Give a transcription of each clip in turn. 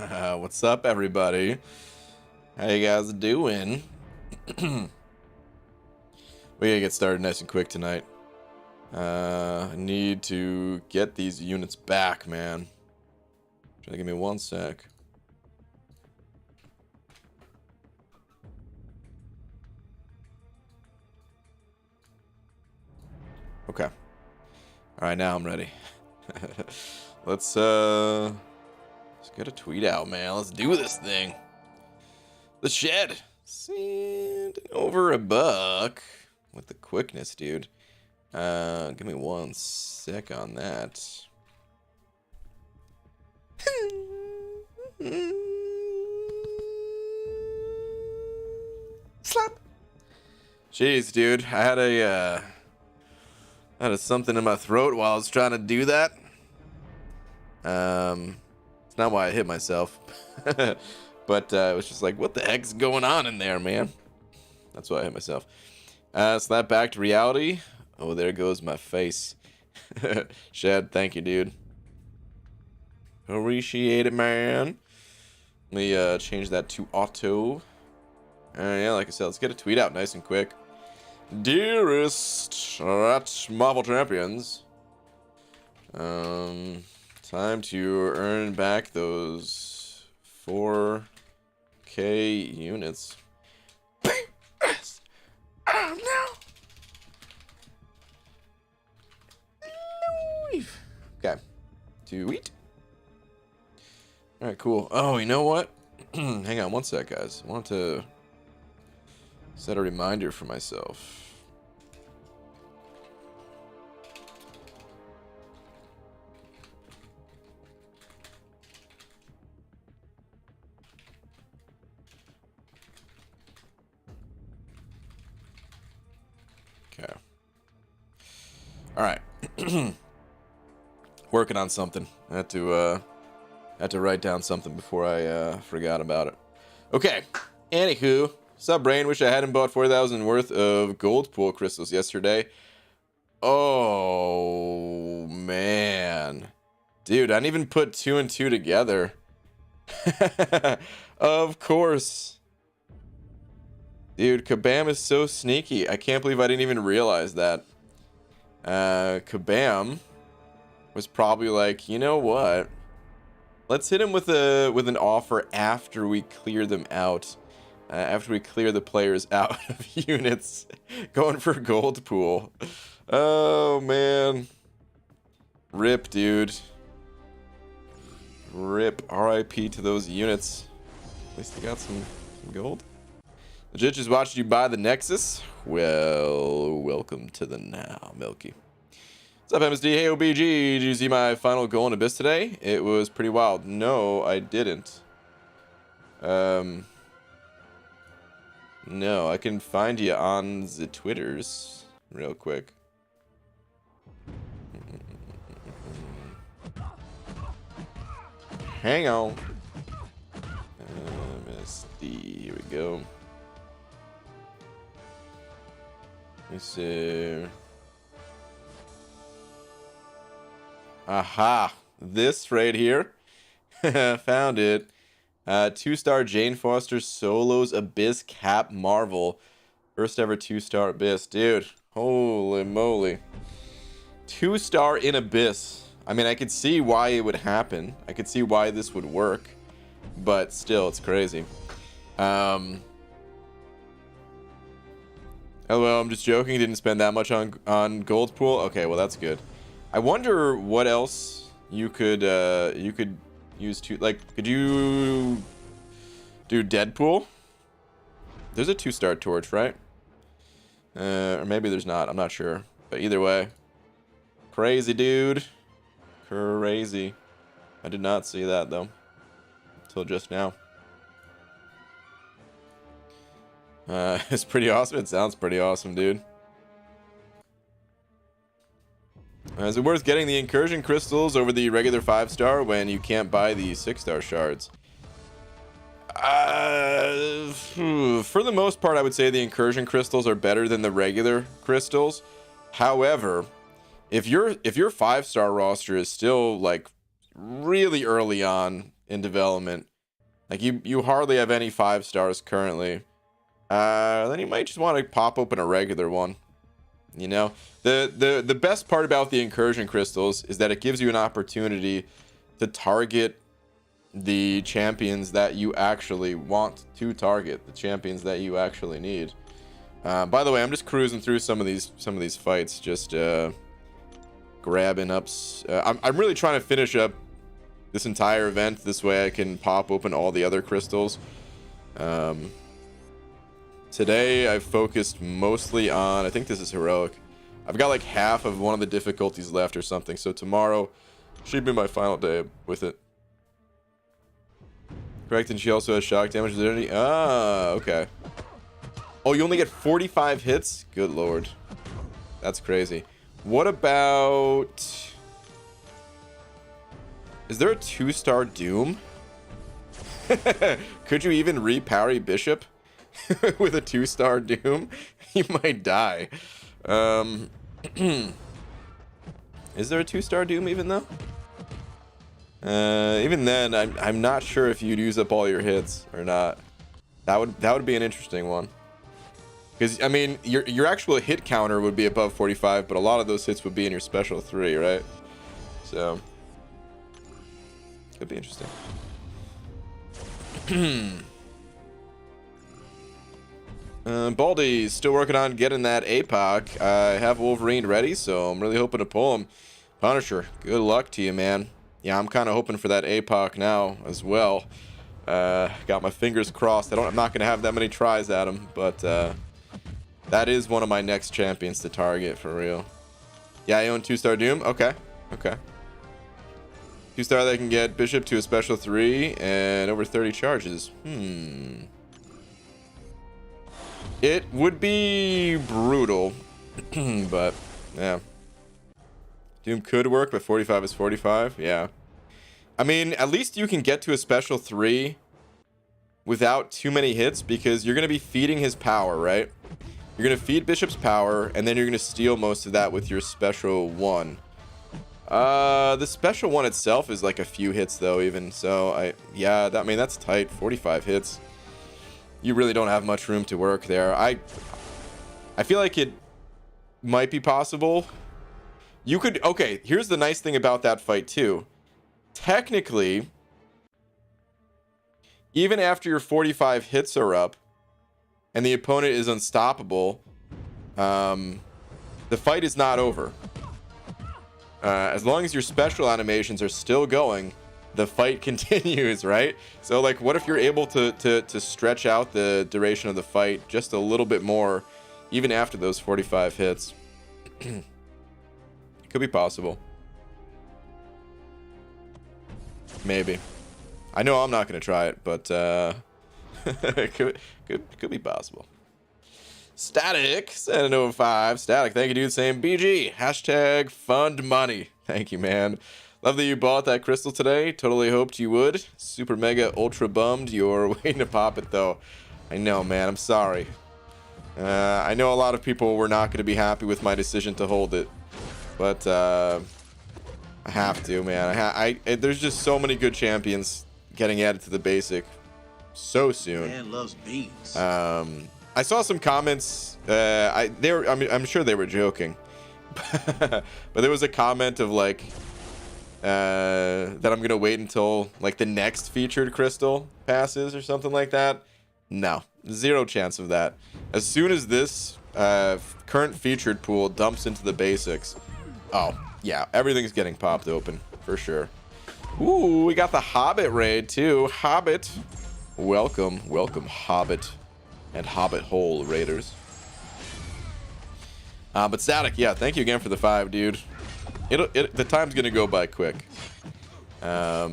What's up, everybody? How you guys doing? We gotta get started nice and quick tonight. I need to get these units back, man. Try to give me 1 sec. Okay. All right, now I'm ready. Let's get a tweet out, man. Let's do this thing. The shed. Send over $1 with the quickness, dude. Give me 1 sec on that. Slap. Jeez, dude. I had a something in my throat while I was trying to do that. It's not why I hit myself. But it was just like, what the heck's going on in there, man? That's why I hit myself. Slap back to reality. Oh, there goes my face. Shed, thank you, dude. Appreciate it, man. Let me change that to auto. Yeah, like I said, let's get a tweet out nice and quick. Dearest at Marvel Champions. Time to earn back those 4K units. Oh no. Okay. Tweet. Alright, cool. Oh, you know what? Hang on 1 sec, guys. I want to set a reminder for myself. Okay. All right. Working on something. I had to write down something before I forgot about it. Okay. Anywho, sup, brain? Wish I hadn't bought 4,000 worth of Goldpool crystals yesterday. Oh man, dude, I didn't even put 2 and 2 together. Of course. Dude, Kabam is so sneaky. I can't believe I didn't even realize that. Kabam was probably like, you know what? Let's hit him with an offer after we clear them out. After we clear the players out of units. Going for Goldpool. Oh, man. Rip, dude. Rip. RIP to those units. At least they got some gold. Legit just watched you buy the Nexus. Well, welcome to the now, Milky. What's up, MSD? Hey, OBG. Did you see my final goal in Abyss today? It was pretty wild. No, I didn't. No, I can find you on the Twitters real quick. Hang on. MSD. Here we go. Let's see. Aha, this right here. Found it. 2-star Jane Foster Solos Abyss Cap Marvel. First ever 2-star Abyss. Dude, holy moly. 2-star in Abyss. I mean, I could see why it would happen. I could see why this would work. But still, it's crazy. LOL, I'm just joking. Didn't spend that much on Goldpool. Okay, well that's good. I wonder what else you could use to, like, could you do Deadpool? There's a 2-star torch, right? Or maybe there's not. I'm not sure. But either way, crazy, dude. Crazy. I did not see that though until just now. It's pretty awesome. It sounds pretty awesome, dude. Is it worth getting the Incursion crystals over the regular 5-star when you can't buy the 6-star shards? For the most part, I would say the Incursion crystals are better than the regular crystals. However, if your 5-star roster is still like really early on in development, Like you hardly have any 5 stars currently. Then you might just want to pop open a regular one. You know, the best part about the incursion crystals is that it gives you an opportunity to target the champions that you actually want to target, the champions that you actually need. By the way, I'm just cruising through some of these fights, just grabbing up. I'm really trying to finish up this entire event. This way I can pop open all the other crystals. Today I've focused mostly on, I think this is heroic. I've got like half of one of the difficulties left or something, so tomorrow should be my final day with it. Correct, and she also has shock damage. Okay. Oh, you only get 45 hits? Good lord. That's crazy. What about... Is there a 2-star Doom? Could you even repower a bishop with a 2-star Doom? You might die. Is there a 2-star Doom even though? Even then, I'm not sure if you'd use up all your hits or not. That would be an interesting one. Because I mean, your actual hit counter would be above 45, but a lot of those hits would be in your special 3, right? So could be interesting. Baldy's still working on getting that APOC. I have Wolverine ready, so I'm really hoping to pull him. Punisher, good luck to you, man. Yeah, I'm kind of hoping for that APOC now as well. Got my fingers crossed. I'm not going to have that many tries at him, but that is one of my next champions to target for real. Yeah, I own 2-star Doom. Okay. 2-star that can get Bishop to a special 3 and over 30 charges. It would be brutal, but yeah. Doom could work, but 45 is 45. Yeah. I mean, at least you can get to a special 3 without too many hits because you're going to be feeding his power, right? You're going to feed Bishop's power, and then you're going to steal most of that with your special 1. The special 1 itself is like a few hits, though, even. So, I mean, that's tight. 45 hits. You really don't have much room to work there. I feel like it might be possible. You could... Okay, here's the nice thing about that fight, too. Technically, even after your 45 hits are up and the opponent is unstoppable, the fight is not over. As long as your special animations are still going, the fight continues, right? So, like, what if you're able to stretch out the duration of the fight just a little bit more, even after those 45 hits? Could be possible. Maybe. I know I'm not going to try it, but it could be possible. Static 705. Static, thank you, dude. Same BG. Hashtag fund money. Thank you, man. Love that you bought that crystal today. Totally hoped you would. Super mega ultra bummed you're waiting to pop it though. I know, man. I'm sorry. I know a lot of people were not going to be happy with my decision to hold it, but I have to, man. There's just so many good champions getting added to the basic so soon. Man loves beans. I saw some comments. I'm sure they were joking, but there was a comment of like that I'm gonna wait until like the next featured crystal passes or something like that. No, zero chance of that. As soon as this current featured pool dumps into the basics, oh yeah, everything's getting popped open for sure. Ooh, we got the Hobbit raid too. Hobbit, welcome Hobbit and Hobbit hole raiders. But Static, yeah, thank you again for the 5, dude. The time's gonna go by quick. I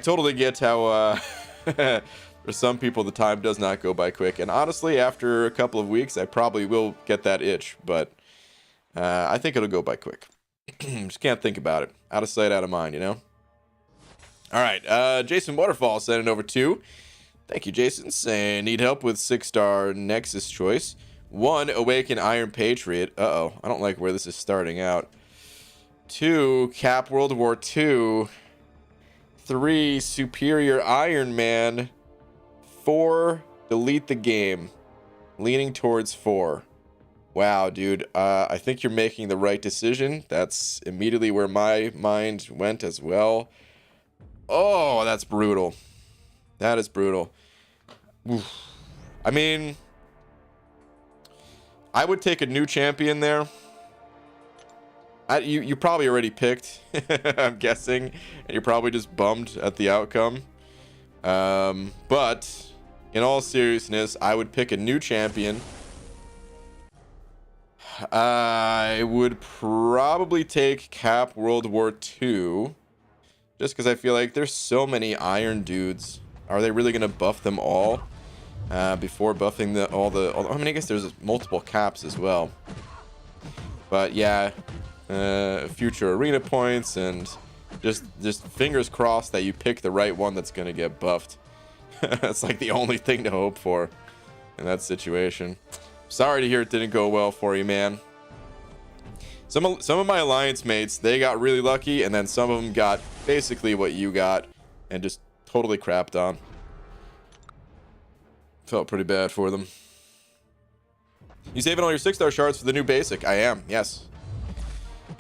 totally get how for some people the time does not go by quick, and honestly, after a couple of weeks, I probably will get that itch, but I think it'll go by quick. Just can't think about it. Out of sight, out of mind, you know. All right, Jason Waterfall sent it over 2. Thank you, Jason. Saying need help with 6-star Nexus choice. 1, Awaken Iron Patriot. Uh-oh, I don't like where this is starting out. 2, Cap World War II. 3 superior Iron Man, 4 delete the game, leaning towards 4. Wow, dude, I think you're making the right decision. That's immediately where my mind went as well. Oh, that's brutal. That is brutal. Oof. I mean, I would take a new champion there. You probably already picked, I'm guessing, and you're probably just bummed at the outcome. But in all seriousness, I would pick a new champion. I would probably take Cap World War II, just because I feel like there's so many Iron dudes. Are they really going to buff them all before buffing all the... I mean, I guess there's multiple caps as well. But yeah, future arena points, and just fingers crossed that you pick the right one that's going to get buffed. That's like the only thing to hope for in that situation. Sorry to hear it didn't go well for you, man. Some of my alliance mates, they got really lucky, and then some of them got basically what you got and just totally crapped on. Felt pretty bad for them. You saving all your 6-star shards for the new basic? I am, yes.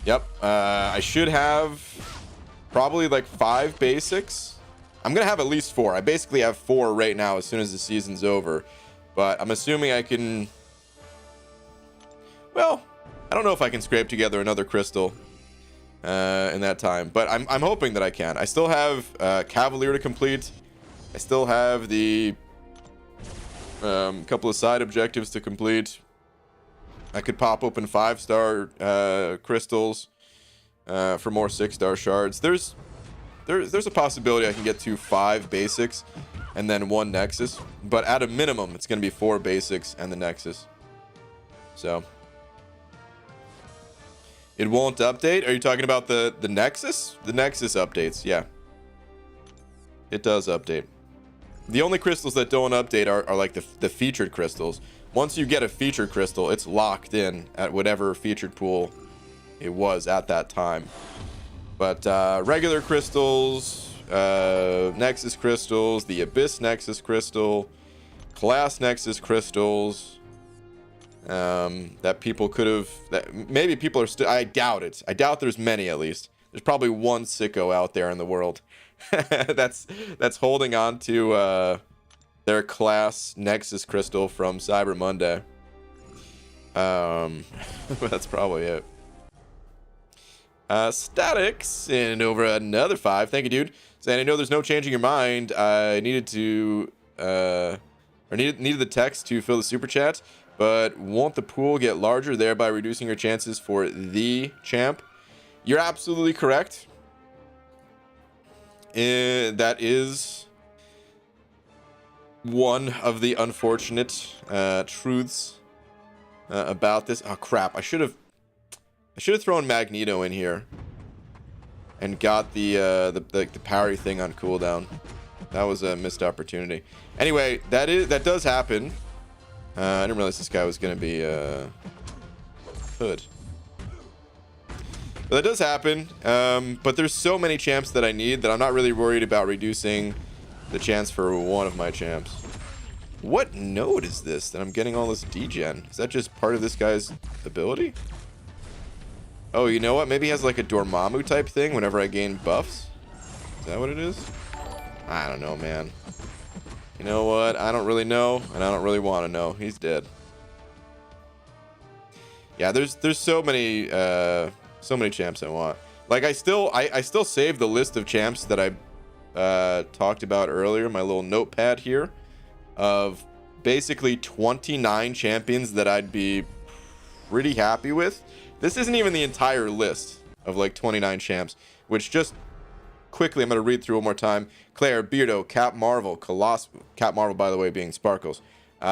Yep. I should have probably like 5 basics. I'm gonna have at least 4. I basically have 4 right now as soon as the season's over, but I'm assuming I can... Well, I don't know if I can scrape together another crystal in that time, but I'm hoping that I can. I still have Cavalier to complete. I still have the couple of side objectives to complete. I could pop open 5-star crystals for more 6-star shards. There's a possibility I can get to 5 basics and then 1 nexus, but at a minimum it's going to be 4 basics and the nexus. So it won't update. Are you talking about the nexus? The nexus updates, yeah. It does update. The only crystals that don't update are like the featured crystals. Once you get a featured crystal, it's locked in at whatever featured pool it was at that time. But regular crystals, nexus crystals, the abyss nexus crystal, class nexus crystals, that people could have, that maybe people are still, I doubt it. I doubt there's many, at least. There's probably one sicko out there in the world that's holding on to their class nexus crystal from Cyber Monday. That's probably it. Statics and over another 5. Thank you, dude. Saying, I know there's no changing your mind. I needed to needed the text to fill the super chat, but won't the pool get larger, thereby reducing your chances for the champ? You're absolutely correct. That is one of the unfortunate truths about this. Oh crap! I should have thrown Magneto in here and got the parry thing on cooldown. That was a missed opportunity. Anyway, that does happen. I didn't realize this guy was gonna be hood. But that does happen. But there's so many champs that I need that I'm not really worried about reducing the chance for one of my champs. What node is this that I'm getting all this degen? Is that just part of this guy's ability? Oh, you know what? Maybe he has like a Dormammu type thing whenever I gain buffs. Is that what it is? I don't know, man. You know what? I don't really know, and I don't really want to know. He's dead. Yeah, there's so many champs I want. Like I still save the list of champs that I talked about earlier, my little notepad here, of basically 29 champions that I'd be pretty happy with. This isn't even the entire list of like 29 champs, which just quickly, I'm going to read through one more time. Claire, Beardo, Cap Marvel, Colossus, Cap Marvel, by the way, being Sparkles.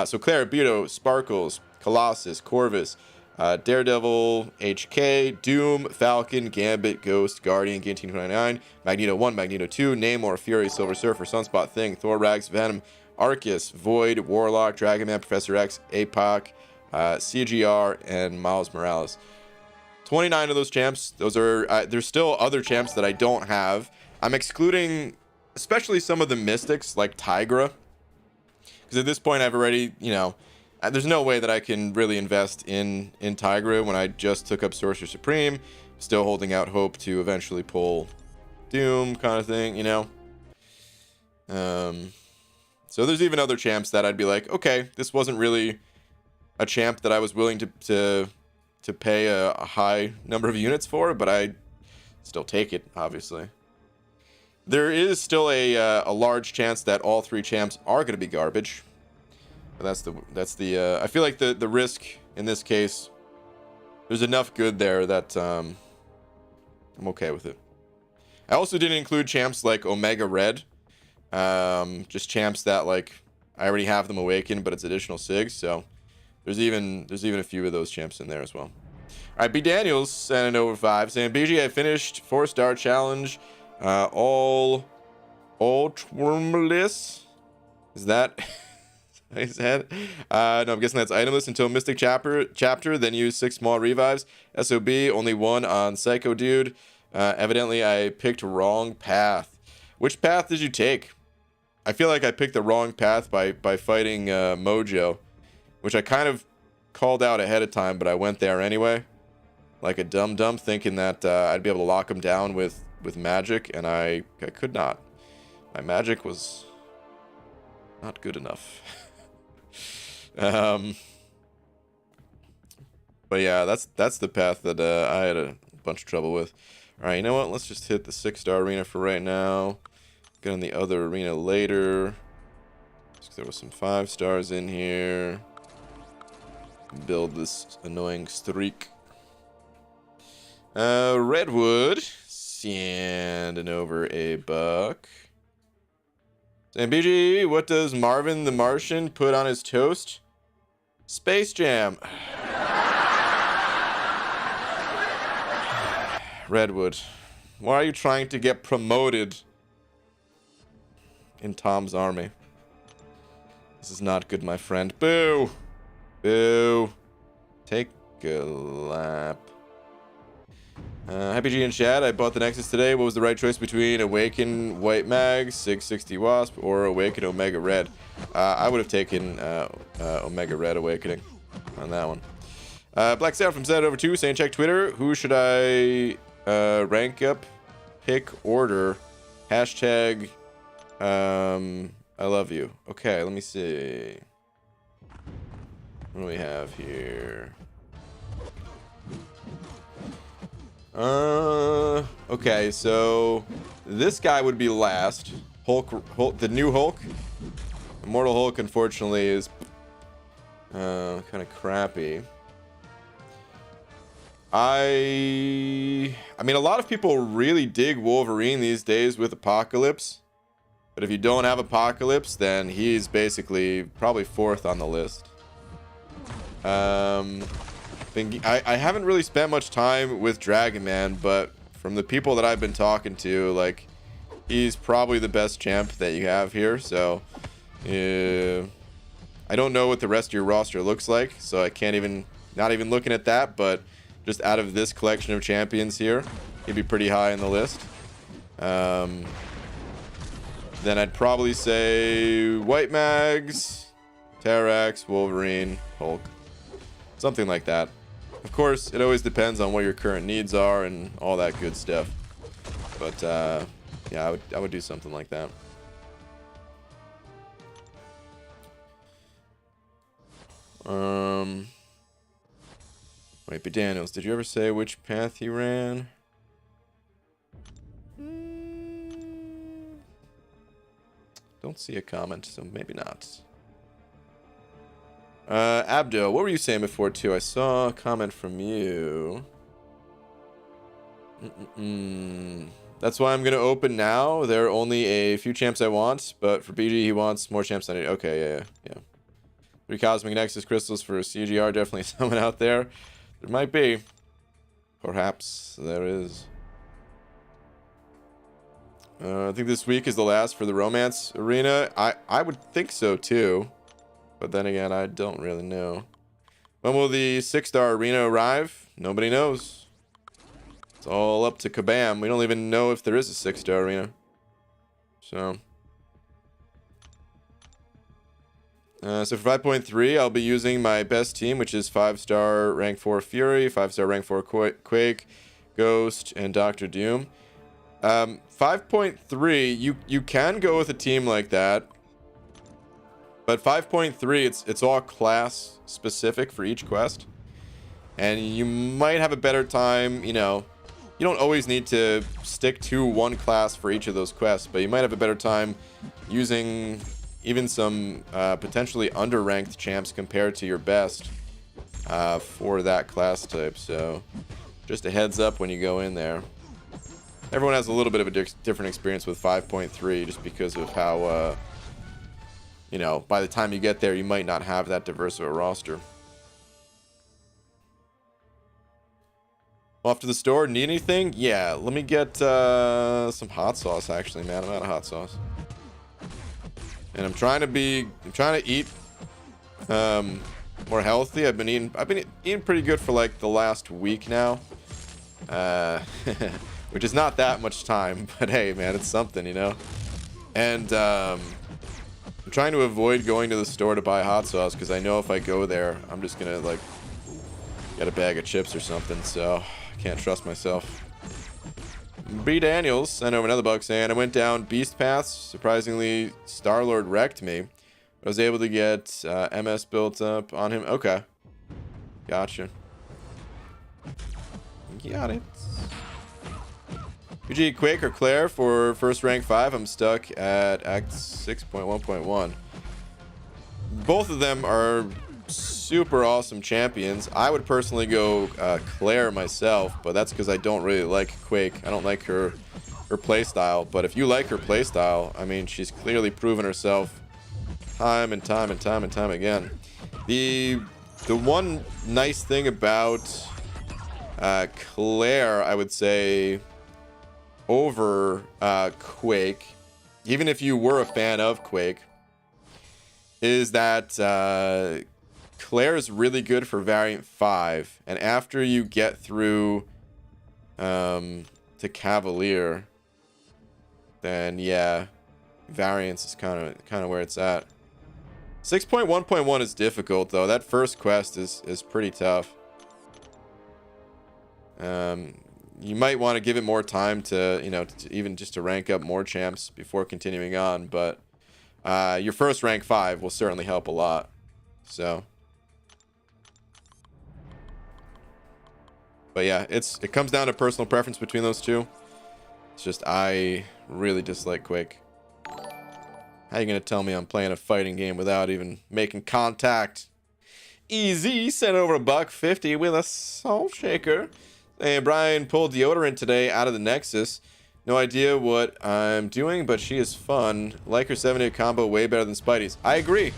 So Claire, Beardo, Sparkles, Colossus, Corvus, Daredevil, HK, Doom, Falcon, Gambit, Ghost, Guardian, Guillotine 29, Magneto 1, Magneto 2, Namor, Fury, Silver Surfer, Sunspot, Thing, Thor, Rags, Venom, Arceus, Void, Warlock, Dragon Man, Professor X, APOC, CGR, and Miles Morales. 29 of those champs. Those are there's still other champs that I don't have. I'm excluding especially some of the mystics like Tigra. Because at this point, I've already, you know, there's no way that I can really invest in Tigra when I just took up Sorcerer Supreme. Still holding out hope to eventually pull Doom kind of thing, you know. So there's even other champs that I'd be like, okay, this wasn't really a champ that I was willing to pay a high number of units for, but I still take it, obviously. There is still a large chance that all 3 champs are going to be garbage. But that's the I feel like the risk in this case, there's enough good there that I'm okay with it. I also didn't include champs like Omega Red, just champs that like I already have them awakened, but it's additional SIGs. So there's even a few of those champs in there as well. All right, B Daniels sent an over 5 saying, BG, I finished 4-star challenge. All Trumless. Is that I said? No, I'm guessing that's itemless until Mystic chapter, then use 6 small revives. SOB, only 1 on Psycho Dude. Evidently I picked wrong path. Which path did you take? I feel like I picked the wrong path by fighting Mojo, which I kind of called out ahead of time, but I went there anyway. Like a dum-dum, thinking that I'd be able to lock him down with magic, and I could not. My magic was not good enough. But yeah, that's the path that I had a bunch of trouble with. All right, you know what? Let's just hit the 6-star arena for right now. Get on the other arena later. Just 'cause there was some 5 stars in here. Build this annoying streak. Redwood, sending over a buck. And BG, what does Marvin the Martian put on his toast? Space Jam. Redwood, why are you trying to get promoted in Tom's army? This is not good, my friend. Boo! Boo! Take a lap. Happy G in chat, I bought the Nexus today. What was the right choice between Awaken White Mag, 660 Wasp, or Awaken Omega Red? I would have taken Omega Red Awakening on that one. Black Sound from Zed over 2 saying, check Twitter. Who should I rank up, pick, order? Hashtag I love you. Okay, let me see. What do we have here? Okay, so this guy would be last. Hulk, the new Hulk. Immortal Hulk, unfortunately, is kind of crappy. I mean, a lot of people really dig Wolverine these days with Apocalypse. But if you don't have Apocalypse, then he's basically probably 4th on the list. I haven't really spent much time with Dragon Man, but from the people that I've been talking to, like, he's probably the best champ that you have here. So I don't know what the rest of your roster looks like, so I can't even, not even looking at that, but just out of this collection of champions here, he'd be pretty high on the list. Then I'd probably say White Mags, Terrax, Wolverine, Hulk, something like that. Of course, it always depends on what your current needs are and all that good stuff. But yeah, I would do something like that. Wait, but Daniels, did you ever say which path he ran? Don't see a comment, so maybe not. Abdo, what were you saying before too? I saw a comment from you. That's why I'm gonna open now. There are only a few champs I want, but for BG he wants more champs than I need. Okay, yeah. 3 Cosmic Nexus crystals for CGR, definitely someone out there. There might be. Perhaps there is. I think this week is the last for the Romance Arena. I would think so too. But then again, I don't really know. When will the 6-star arena arrive? Nobody knows. It's all up to Kabam. We don't even know if there is a 6-star arena. So so for 5.3, I'll be using my best team, which is 5-star rank 4 Fury, 5-star rank 4 Quake, Ghost, and Doctor Doom. 5.3, you can go with a team like that, but 5.3, it's all class specific for each quest, and you might have a better time. You know, you don't always need to stick to one class for each of those quests, but you might have a better time using even some potentially underranked champs compared to your best for that class type. So just a heads up when you go in there. Everyone has a little bit of a different experience with 5.3 just because of how, you know, by the time you get there, you might not have that diverse of a roster. Off to the store. Need anything? Yeah, let me get some hot sauce, actually, man. I'm out of hot sauce. And I'm trying to eat more healthy. I've been eating pretty good for like the last week now. Which is not that much time, but hey, man, it's something, you know. And I'm trying to avoid going to the store to buy hot sauce because I know if I go there, I'm just gonna like get a bag of chips or something. So I can't trust myself. B Daniels sent over another buck saying, I went down beast paths. Surprisingly, Star-Lord wrecked me. I was able to get MS built up on him. Okay, gotcha. Got it. UG Quake or Claire for first rank 5. I'm stuck at Act 6.1.1. Both of them are super awesome champions. I would personally go Claire myself, but that's because I don't really like Quake. I don't like her playstyle. But if you like her playstyle, I mean, she's clearly proven herself time and time and time and time again. The one nice thing about Claire, I would say, over Quake, even if you were a fan of Quake, is that Claire is really good for Variant 5, and after you get through to Cavalier, then yeah, Variance is kind of where it's at. 6.1.1 is difficult though. That first quest is pretty tough. You might want to give it more time to, you know, even just to rank up more champs before continuing on, but your first rank 5 will certainly help a lot. So, but yeah, it comes down to personal preference between those two. It's just I really dislike Quake. How you gonna tell me I'm playing a fighting game without even making contact? Easy sent over $1.50 with a salt shaker. Hey, Brian pulled deodorant today out of the Nexus. No idea what I'm doing, but she is fun. Like her 7-hit combo way better than Spidey's. I agree.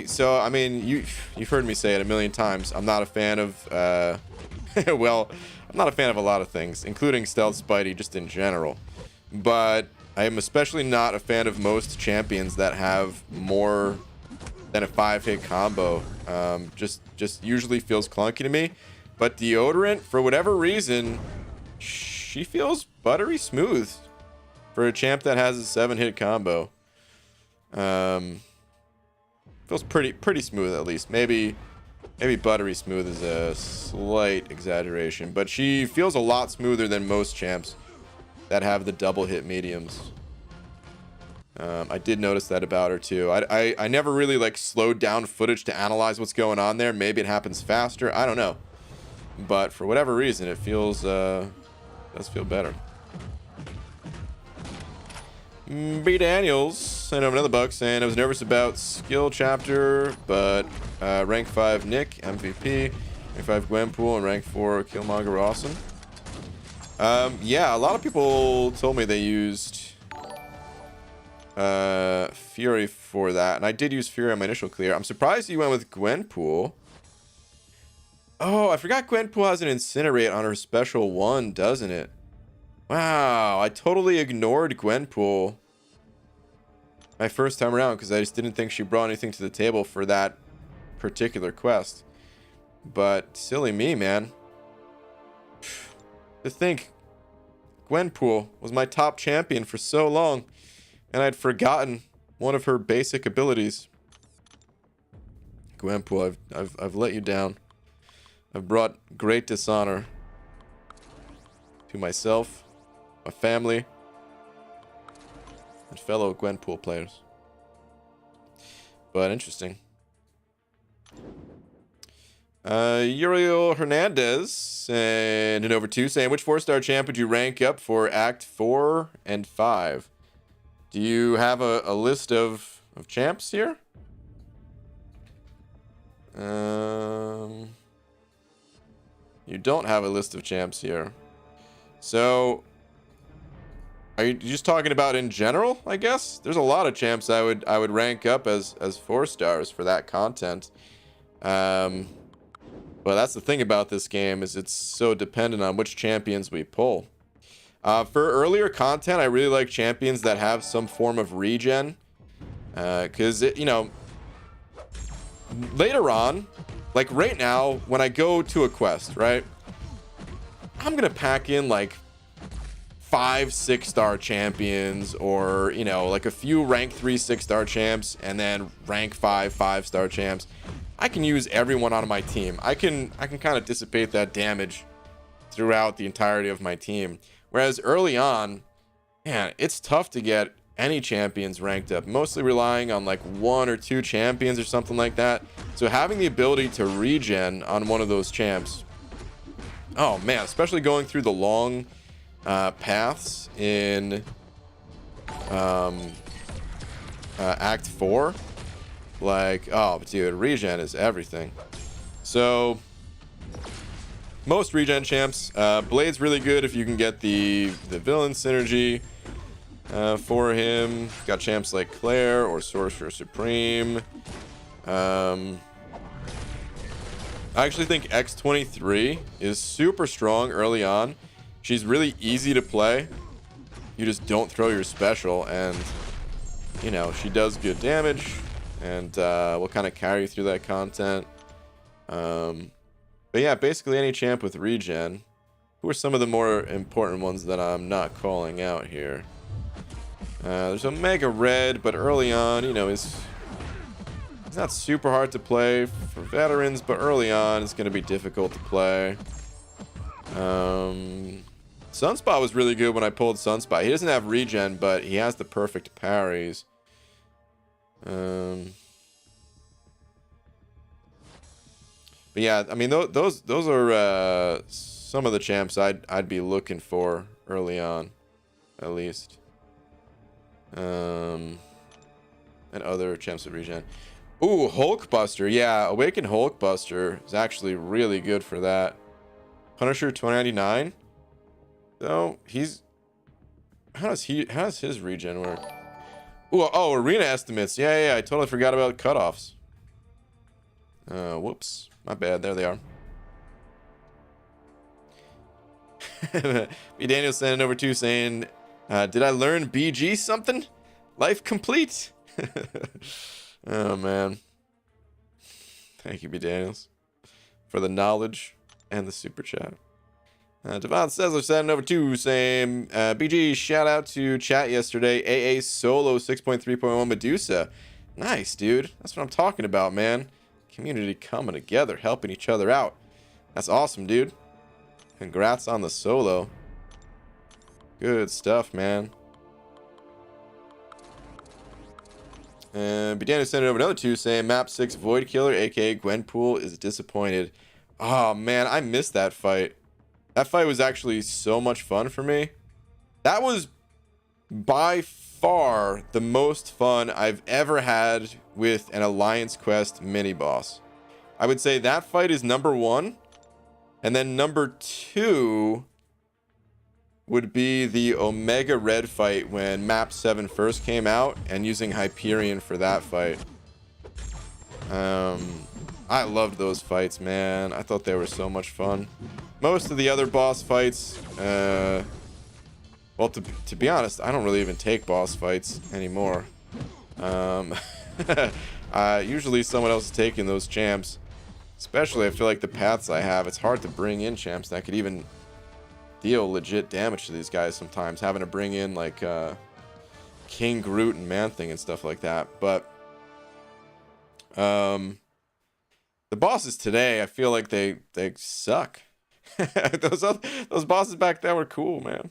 So I mean, you've heard me say it a million times. I'm not a fan of well, I'm not a fan of a lot of things, including Stealth Spidey just in general. But I am especially not a fan of most champions that have more than a 5-hit combo. Just usually feels clunky to me. But deodorant, for whatever reason, she feels buttery smooth for a champ that has a 7-hit combo. Feels pretty smooth, at least. Maybe buttery smooth is a slight exaggeration, but she feels a lot smoother than most champs that have the double hit mediums. I did notice that about her too. I never really like slowed down footage to analyze what's going on there. Maybe it happens faster. I don't know. But for whatever reason, it feels does feel better. B Daniels sent over another buck saying I was nervous about skill chapter, but rank 5 Nick MVP, rank 5 Gwenpool, and rank 4 Killmonger are awesome. Yeah, a lot of people told me they used Fury for that, and I did use Fury on my initial clear. I'm surprised you went with Gwenpool. Oh, I forgot Gwenpool has an Incinerate on her special 1, doesn't it? Wow, I totally ignored Gwenpool my first time around because I just didn't think she brought anything to the table for that particular quest. But silly me, man. To think Gwenpool was my top champion for so long, and I'd forgotten one of her basic abilities. Gwenpool, I've let you down. I've brought great dishonor to myself, my family, and fellow Gwenpool players. But interesting. Uriel Hernandez and an over 2 saying, which 4-star champ would you rank up for Act 4 and 5? Do you have a list of champs here? You don't have a list of champs here. So are you just talking about in general, I guess? There's a lot of champs I would rank up as 4 stars for that content. But that's the thing about this game, is it's so dependent on which champions we pull. For earlier content, I really like champions that have some form of regen. Because, you know, later on, like right now, when I go to a quest, right? I'm going to pack in like 5 6-star champions, or, you know, like a few rank 3 6-star champs, and then rank 5 5-star champs. I can use everyone on my team. I can kind of dissipate that damage throughout the entirety of my team. Whereas early on, man, it's tough to get any champions ranked up, mostly relying on like 1 or 2 champions or something like that. So having the ability to regen on one of those champs, oh man, especially going through the long paths in Act 4, like, oh dude, regen is everything. So most regen champs, Blade's really good if you can get the villain synergy for him. Got champs like Claire or Sorcerer Supreme. I actually think X23 is super strong early on. She's really easy to play. You just don't throw your special, and you know, she does good damage, and will kind of carry you through that content. But yeah, basically any champ with regen. Who are some of the more important ones that I'm not calling out here? There's Omega Red, but early on, you know, it's not super hard to play for veterans, but early on it's going to be difficult to play. Sunspot was really good when I pulled Sunspot. He doesn't have regen, but he has the perfect parries. But yeah, I mean, those are some of the champs I'd be looking for early on, at least. And other champs of regen. Ooh, Hulkbuster. Yeah, Awakened Hulkbuster is actually really good for that. Punisher 299. So he's, how does his regen work? Ooh, oh, arena estimates. Yeah, I totally forgot about cutoffs. Whoops, my bad. There they are. B. Daniel sending over to saying, did I learn BG something? Life complete. Oh man, thank you, B. Daniels, for the knowledge and the super chat. Devon Sessler sending over to saying, BG, shout out to chat yesterday. AA Solo 6.3.1 Medusa. Nice, dude. That's what I'm talking about, man. Community coming together, helping each other out. That's awesome, dude. Congrats on the solo. Good stuff, man. And Bidana sent it over another 2 saying, Map 6 Void Killer, aka Gwenpool, is disappointed. Oh man, I missed that fight. That fight was actually so much fun for me. That was by far the most fun I've ever had with an Alliance Quest mini boss. I would say that fight is number 1, and then number 2 would be the Omega Red fight when Map 7 first came out, and using Hyperion for that fight. I loved those fights, man. I thought they were so much fun. Most of the other boss fights, well, to be honest, I don't really even take boss fights anymore. Usually someone else is taking those champs. Especially, I feel like the paths I have, it's hard to bring in champs that could even deal legit damage to these guys sometimes, having to bring in like King Groot and Man-Thing and stuff like that. But the bosses today, I feel like they suck. those bosses back then were cool, man.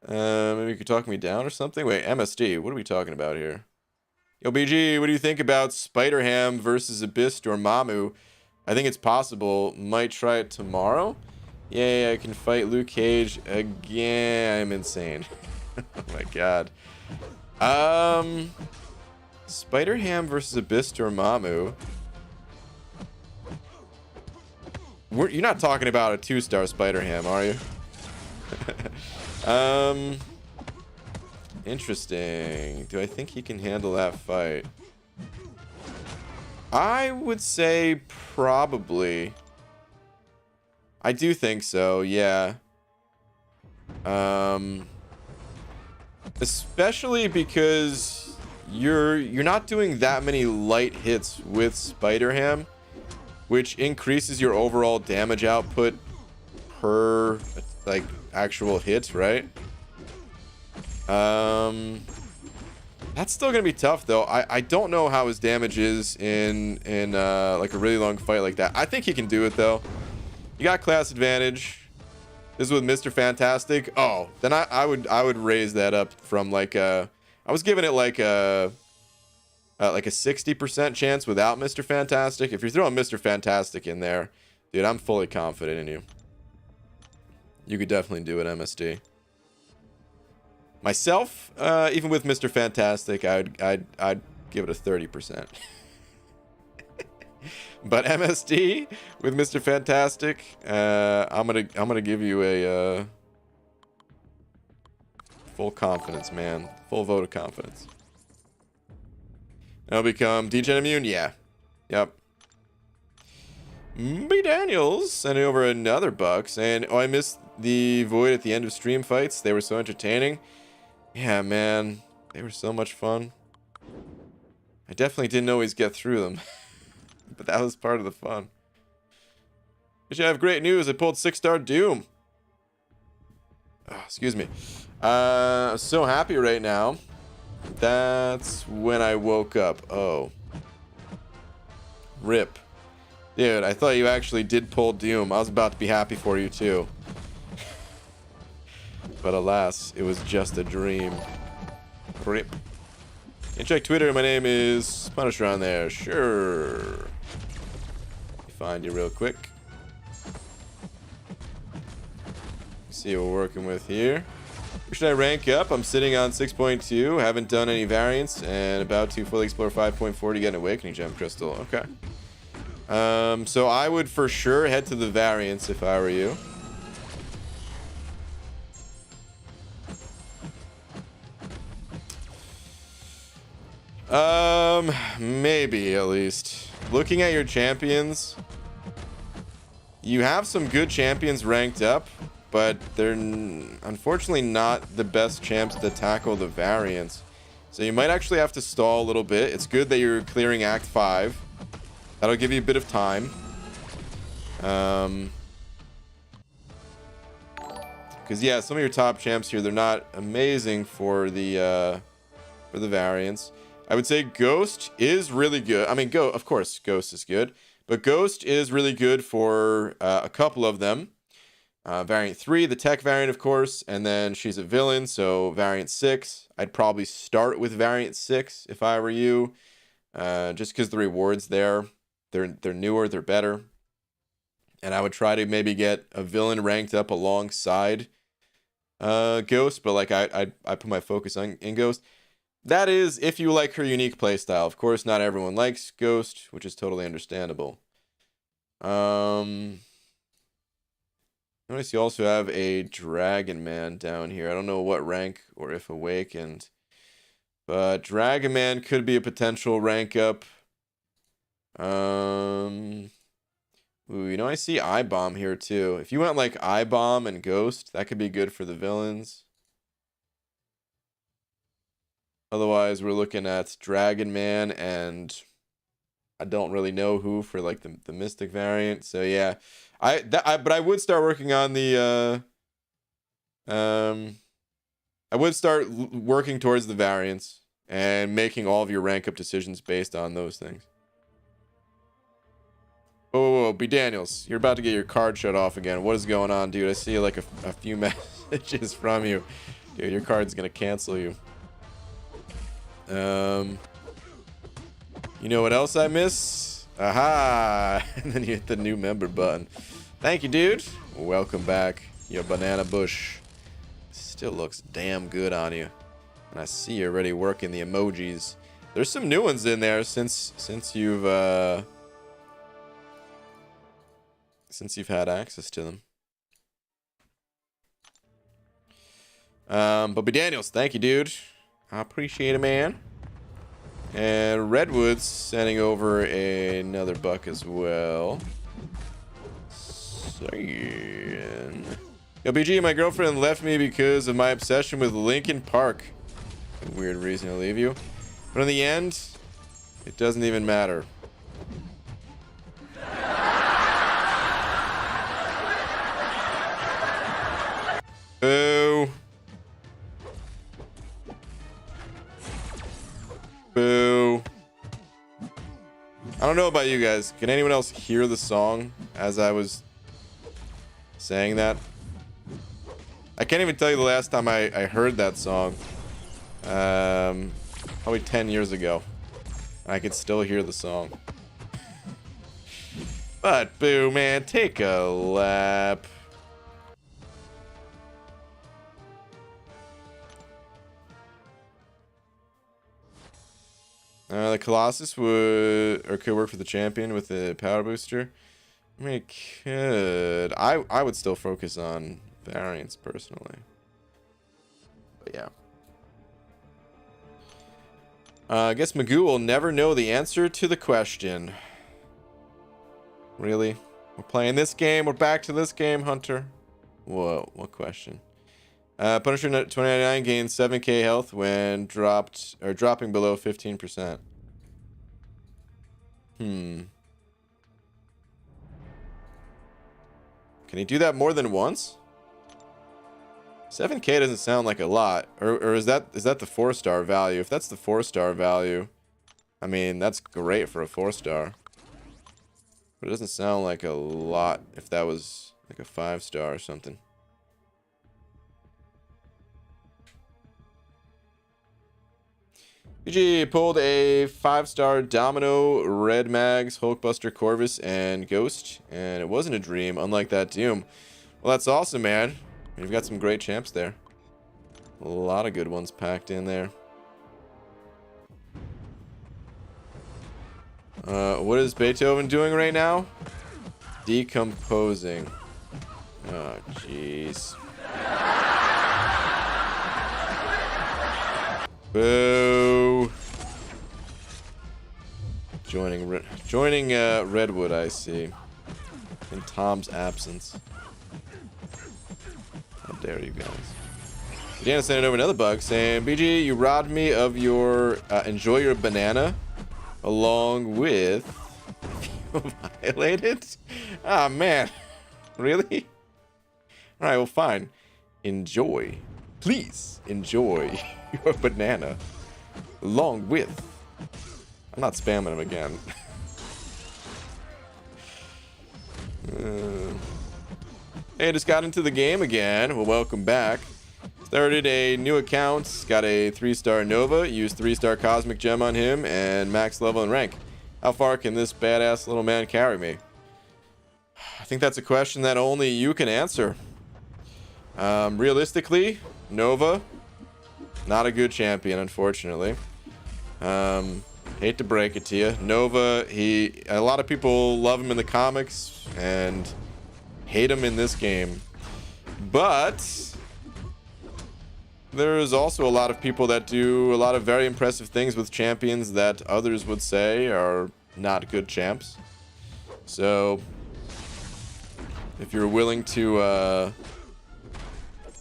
Maybe you could talk me down or something. Wait, MSD, what are we talking about here? Yo, BG, what do you think about Spider-Ham versus Abyss Dormammu? I think it's possible. Might try it tomorrow. Yeah, I can fight Luke Cage again. I'm insane. Oh my god. Spider-Ham versus Abyss Dormammu. You're not talking about a 2-star Spider-Ham, are you? Interesting. Do I think he can handle that fight? I would say probably. I do think so, yeah. Especially because you're not doing that many light hits with Spider-Ham, which increases your overall damage output per like actual hits, right? That's still gonna be tough though. I don't know how his damage is in like a really long fight like that. I think he can do it though. You got class advantage. This is with Mr. Fantastic. Oh, then I would raise that up from like I was giving it like a 60% chance without Mr. Fantastic. If you're throwing Mr. Fantastic in there, dude, I'm fully confident in you. You could definitely do it, MSD. Myself, even with Mr. Fantastic, I'd give it a 30%. But MSD with Mr. Fantastic, I'm gonna give you a full confidence, man. Full vote of confidence. I'll become Degen Immune, yeah. Yep. B Daniels sending over another buck saying, oh, I missed the void at the end of stream fights. They were so entertaining. Yeah, man. They were so much fun. I definitely didn't always get through them. But that was part of the fun. But I have great news. I pulled 6-star Doom. Oh, excuse me. I'm so happy right now. That's when I woke up. Oh. RIP. Dude, I thought you actually did pull Doom. I was about to be happy for you too. But alas, it was just a dream. RIP. And check Twitter. My name is Punisher on there. Sure. Find you real quick. See what we're working with here. Where should I rank up? I'm sitting on 6.2. Haven't done any variants and about to fully explore 5.4 to get an Awakening Gem Crystal. Okay. So I would for sure head to the variants if I were you. Maybe at least. Looking at your champions, you have some good champions ranked up, but they're unfortunately not the best champs to tackle the variants. So you might actually have to stall a little bit. It's good that you're clearing Act 5. That'll give you a bit of time. Because yeah, some of your top champs here, they're not amazing for the variants. I would say Ghost is really good. I mean, of course, Ghost is good. But Ghost is really good for a couple of them. Variant 3, the tech variant, of course. And then she's a villain, so variant 6. I'd probably start with variant 6 if I were you. Just because the rewards there, they're newer, they're better. And I would try to maybe get a villain ranked up alongside Ghost. But like I put my focus in Ghost. That is if you like her unique playstyle. Of course, not everyone likes Ghost, which is totally understandable. Notice you also have a Dragon Man down here. I don't know what rank or if awakened. But Dragon Man could be a potential rank up. Ooh, you know, I see I-Bomb here too. If you went like I-Bomb and Ghost, that could be good for the villains. Otherwise, we're looking at Dragon Man and I don't really know who for like the Mystic variant. So yeah, But I would start working on the I would start working towards the variants and making all of your rank up decisions based on those things. Whoa, B. Daniels, you're about to get your card shut off again. What is going on, dude? I see like a few messages from you. Dude, your card's gonna cancel you. You know what else I miss? Aha! And then you hit the new member button. Thank you, dude. Welcome back, your banana bush. Still looks damn good on you. And I see you're already working the emojis. There's some new ones in there since you've had access to them. Bobby Daniels, thank you, dude. I appreciate it, man. And Redwood's sending over another buck as well. Saying. Yo, BG, my girlfriend left me because of my obsession with Linkin Park. A weird reason to leave you. But in the end, it doesn't even matter. Boo. Boo. I don't know about you guys. Can anyone else hear the song as I was saying that? I can't even tell you the last time I heard that song. Probably 10 years ago. I could still hear the song. But boo, man, take a lap. The Colossus could work for the champion with the power booster. I mean, it could. I would still focus on variants personally. But yeah. I guess Magoo will never know the answer to the question. Really? We're playing this game. We're back to this game, Hunter. Whoa, what question? Punisher 2099 gains 7k health when dropping below 15%. Can he do that more than once? 7k doesn't sound like a lot. Or is that the 4-star value? If that's the 4-star value, I mean, that's great for a 4-star. But it doesn't sound like a lot if that was like a 5-star or something. PG pulled a 5-star Domino, Red Mags, Hulkbuster, Corvus, and Ghost. And it wasn't a dream, unlike that Doom. Well, that's awesome, man. You've got some great champs there. A lot of good ones packed in there. What is Beethoven doing right now? Decomposing. Oh, jeez. Boo. Joining Redwood, I see. In Tom's absence. How dare you guys. Jana sent over another bug saying, BG, you robbed me of your enjoy your banana along with violated? Ah, man. Really? Alright, well, fine. Enjoy. Please enjoy your banana along with. I'm not spamming him again. Hey, just got into the game again. Well, welcome back. Started a new account. Got a 3-star Nova. Used 3-star Cosmic Gem on him and max level and rank. How far can this badass little man carry me? I think that's a question that only you can answer. Realistically, Nova, not a good champion, unfortunately. Hate to break it to you. Nova, a lot of people love him in the comics and hate him in this game. But there's also a lot of people that do a lot of very impressive things with champions that others would say are not good champs. So if you're willing to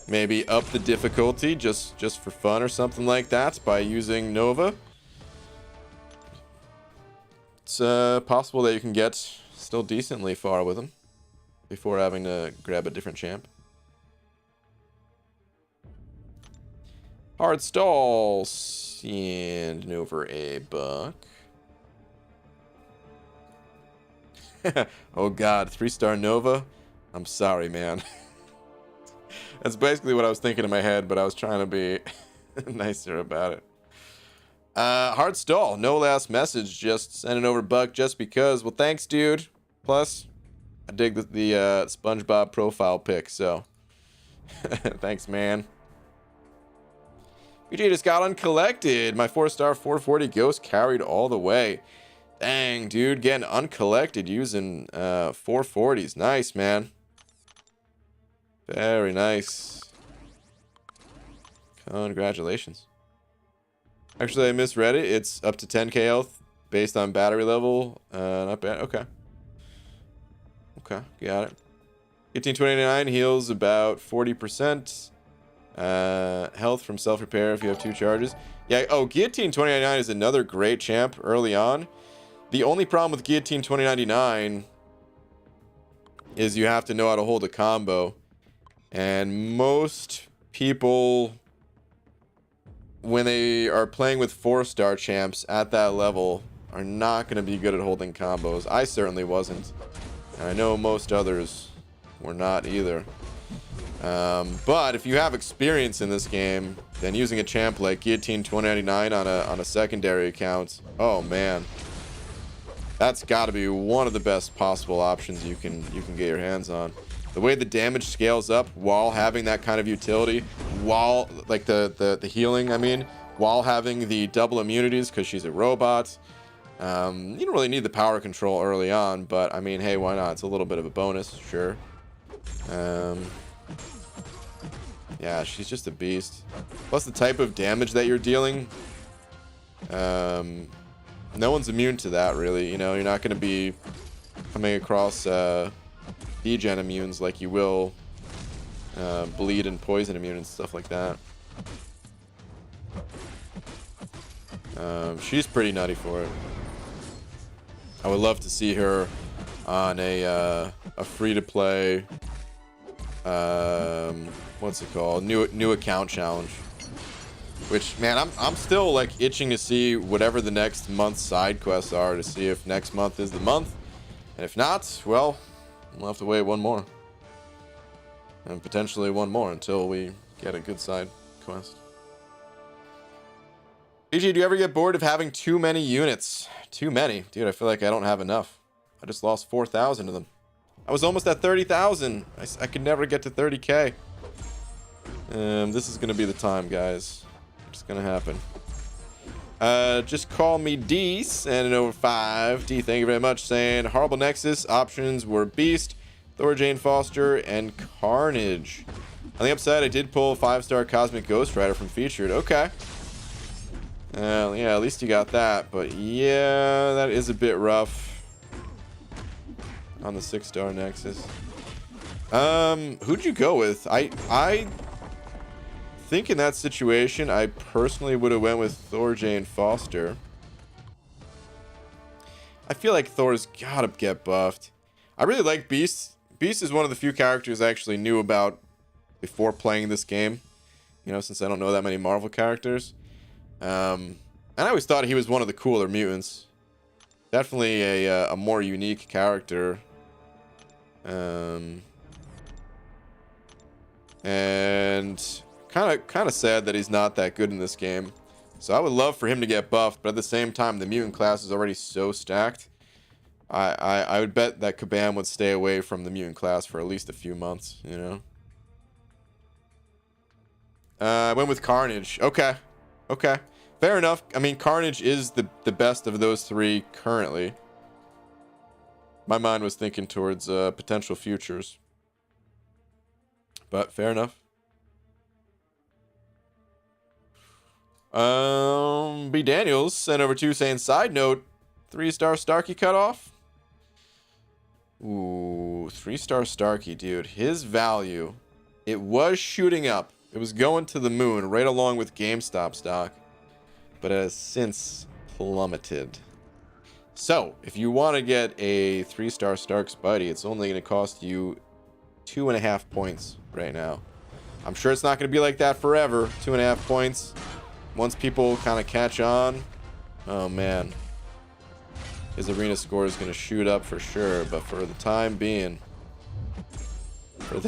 maybe up the difficulty just for fun or something like that by using Nova, it's possible that you can get still decently far with him. before having to grab a different champ. Hard stall. Sending over a buck. Oh god, 3-star Nova? I'm sorry, man. That's basically what I was thinking in my head, but I was trying to be nicer about it. Hard stall, no last message, just sending over buck just because. Well, thanks, dude. Plus, I dig the SpongeBob profile pic, so thanks, man. BJ just got uncollected. My 4-star 440 ghost carried all the way. Dang, dude, getting uncollected using 440s. Nice, man. Very nice. Congratulations. Actually, I misread it. It's up to 10k health based on battery level. Not bad. Okay. Okay, got it. 1829 heals about 40%. Health from self-repair if you have 2 charges. Yeah, oh, Guillotine 2099 is another great champ early on. The only problem with Guillotine 2099 is you have to know how to hold a combo. And most people, when they are playing with 4-star champs at that level, are not going to be good at holding combos. I certainly wasn't. And I know most others were not either. But if you have experience in this game, then using a champ like Guillotine 2099 on a secondary account, oh man, that's got to be one of the best possible options you can get your hands on. The way the damage scales up while having that kind of utility, while like the healing, I mean, while having the double immunities because she's a robot. You don't really need the power control early on, but I mean, hey, why not? It's a little bit of a bonus, sure. Yeah, she's just a beast. Plus the type of damage that you're dealing. No one's immune to that, really. You know, you're not going to be coming across degen immunes like you will bleed and poison immune and stuff like that. She's pretty nutty for it. I would love to see her on a free-to-play, what's it called? New account challenge. Which, man, I'm still like itching to see whatever the next month's side quests are, to see if next month is the month. And if not, well, we'll have to wait one more. And potentially one more until we get a good side quest. BG, do you ever get bored of having too many units? Too many? Dude, I feel like I don't have enough. I just lost 4,000 of them. I was almost at 30,000. I could never get to 30k. This is going to be the time, guys. It's going to happen. Just call me D, sending over 5. D, thank you very much, saying horrible nexus. Options were Beast, Thor Jane Foster, and Carnage. On the upside, I did pull 5-star Cosmic Ghost Rider from Featured. Okay. Yeah, at least you got that. But yeah, that is a bit rough on the 6-star Nexus. Who'd you go with? I think in that situation, I personally would have went with Thor Jane Foster. I feel like Thor's gotta get buffed. I really like Beast. Beast is one of the few characters I actually knew about before playing this game. You know, since I don't know that many Marvel characters. And I always thought he was one of the cooler mutants. Definitely a more unique character. And kind of sad that he's not that good in this game. So I would love for him to get buffed, but at the same time, the mutant class is already so stacked. I would bet that Kabam would stay away from the mutant class for at least a few months, you know? I went with Carnage. Okay. Okay. Fair enough. I mean, Carnage is the best of those three currently. My mind was thinking towards potential futures. But fair enough. B. Daniels sent over 2 saying, side note, 3-star Starky cutoff. Ooh, 3-star Starky, dude. His value, it was shooting up. It was going to the moon right along with GameStop stock. But it has since plummeted. So if you want to get a 3-star Stark Spidey, it's only going to cost you 2.5 points right now. I'm sure it's not going to be like that forever. 2.5 points. Once people kind of catch on, oh man, his arena score is going to shoot up for sure. But for the time being, for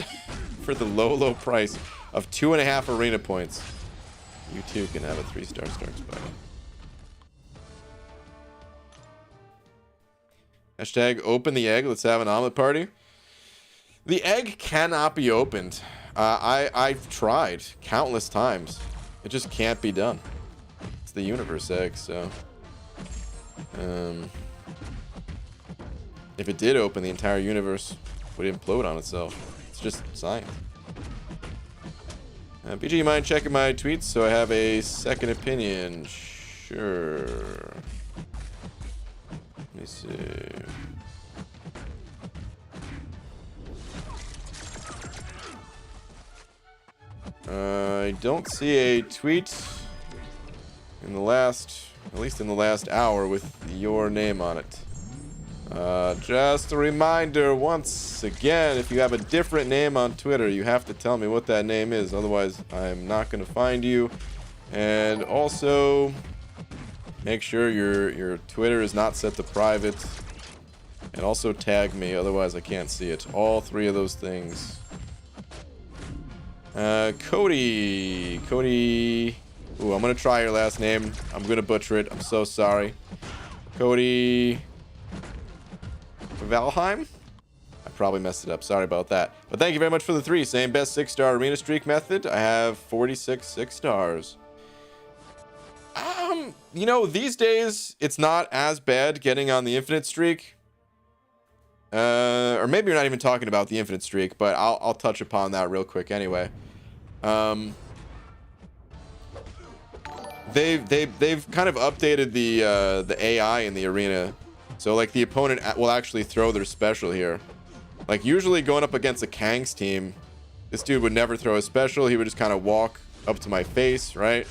the low price of 2.5 arena points, you too can have a 3-star Stark Spidey. Hashtag open the egg. Let's have an omelet party. The egg cannot be opened. I've tried countless times. It just can't be done. It's the universe egg, so if it did open, the entire universe would implode on itself. It's just science. BG, you mind checking my tweets so I have a second opinion? Sure. Let me see. I don't see a tweet in the last, at least in the last hour, with your name on it. Just a reminder once again, if you have a different name on Twitter, you have to tell me what that name is. Otherwise, I'm not going to find you. And also, make sure your Twitter is not set to private. And also tag me, otherwise I can't see it. All three of those things. Cody. Ooh, I'm gonna try your last name. I'm gonna butcher it. I'm so sorry. Cody Valheim? I probably messed it up. Sorry about that. But thank you very much for the 3. Same best 6-star arena streak method. I have 46 6 stars. You know, these days it's not as bad getting on the infinite streak. Or maybe you're not even talking about the infinite streak, but I'll touch upon that real quick anyway. They've kind of updated the AI in the arena, so like the opponent will actually throw their special here. Like usually going up against a Kang's team, this dude would never throw a special. He would just kind of walk up to my face, right?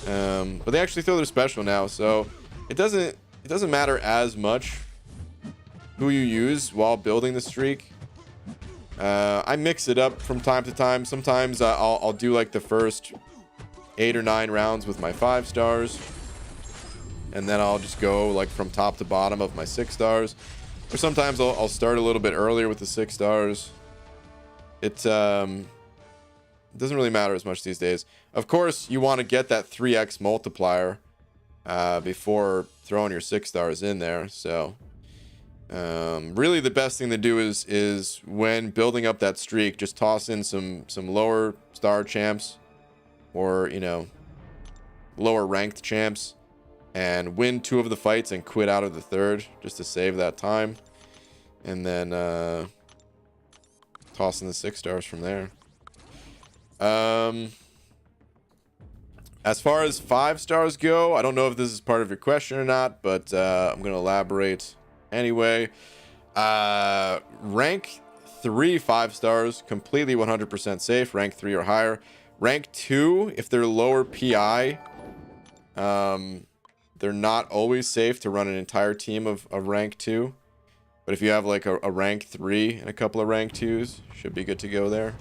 But they actually throw their special now, so it doesn't matter as much who you use while building the streak. I mix it up from time to time. Sometimes I'll do like the first 8 or 9 rounds with my 5 stars, and then I'll just go like from top to bottom of my 6 stars. Or sometimes I'll start a little bit earlier with the 6 stars. It doesn't really matter as much these days. Of course, you want to get that 3x multiplier before throwing your 6 stars in there. So really the best thing to do is when building up that streak, just toss in some lower star champs, or you know, lower ranked champs, and win 2 of the fights and quit out of the 3rd just to save that time, and then toss in the 6 stars from there. As far as 5 stars go, I don't know if this is part of your question or not, but I'm gonna elaborate anyway. Rank 3 5 stars, completely 100% safe. Rank 3 or higher. Rank 2, if they're lower PI, they're not always safe to run an entire team of rank 2. But if you have like a rank 3 and a couple of rank 2s, should be good to go there.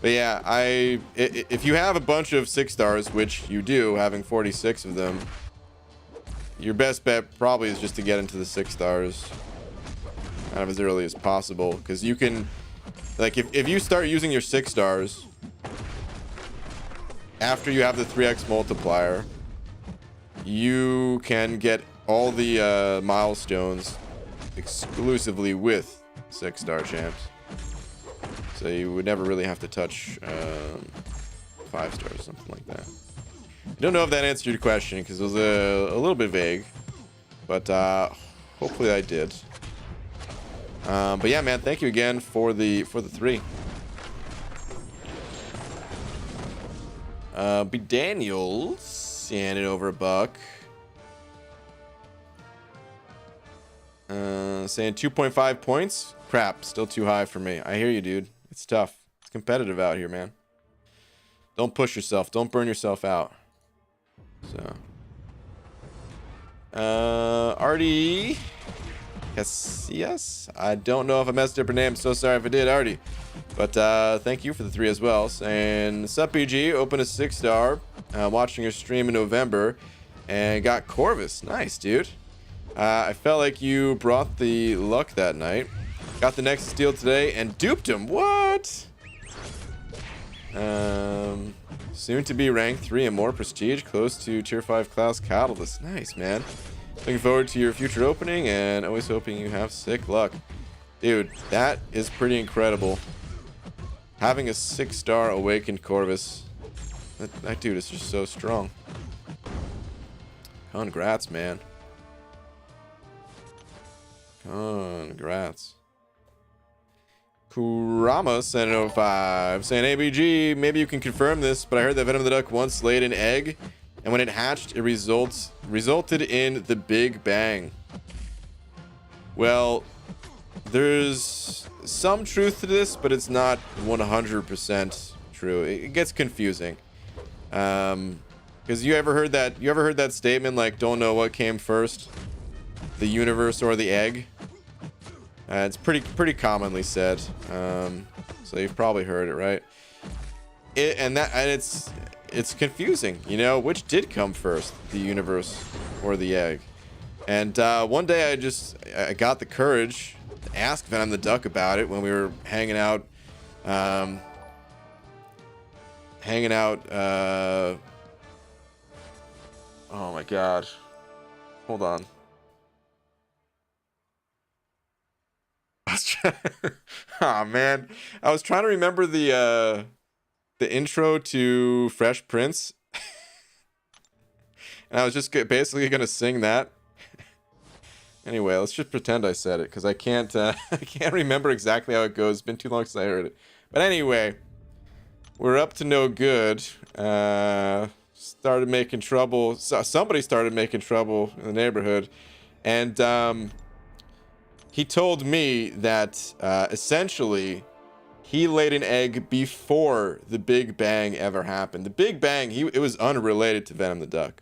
But yeah, if you have a bunch of 6 stars, which you do, having 46 of them, your best bet probably is just to get into the 6 stars kind of as early as possible, because you can, like, if you start using your 6 stars after you have the 3x multiplier, you can get all the milestones exclusively with 6-star champs. So you would never really have to touch 5 stars, something like that. I don't know if that answered your question, because it was a little bit vague, but hopefully I did. But yeah, man, thank you again for the 3. B Daniels handed over $1. Saying 2.5 points. Crap, still too high for me. I hear you, dude. It's tough. It's competitive out here, man. Don't push yourself. Don't burn yourself out. So. Artie. Yes. I don't know if I messed up her name. So sorry if I did, Artie. But thank you for the 3 as well. And Sup BG, open a 6-star. Watching your stream in November. And got Corvus. Nice, dude. I felt like you brought the luck that night. Got the Nexus deal today and duped him. What? Soon to be rank 3 and more prestige, close to tier 5 class catalyst. Nice, man. Looking forward to your future opening and always hoping you have sick luck. Dude, that is pretty incredible. Having a 6-star awakened Corvus. That dude is just so strong. Congrats, man. Congrats. Kurama sent 05 saying, ABG, maybe you can confirm this, but I heard that Venom the Duck once laid an egg, and when it hatched, it resulted in the Big Bang. Well, there's some truth to this, but it's not 100% true. It gets confusing. Because you ever heard that statement, like, don't know what came first, the universe or the egg? It's pretty commonly said. So you've probably heard it, right? It's confusing, you know, which did come first, the universe or the egg? And one day I got the courage to ask Venom the Duck about it when we were hanging out. Oh my god. Hold on. Oh man, I was trying to remember the intro to Fresh Prince, and I was just basically gonna sing that. Anyway, let's just pretend I said it because I can't I can't remember exactly how it goes. It's been too long since I heard it. But anyway, we're up to no good. Started making trouble. Somebody started making trouble in the neighborhood, and he told me that essentially he laid an egg before the Big Bang ever happened. The Big Bang, it was unrelated to Venom the Duck.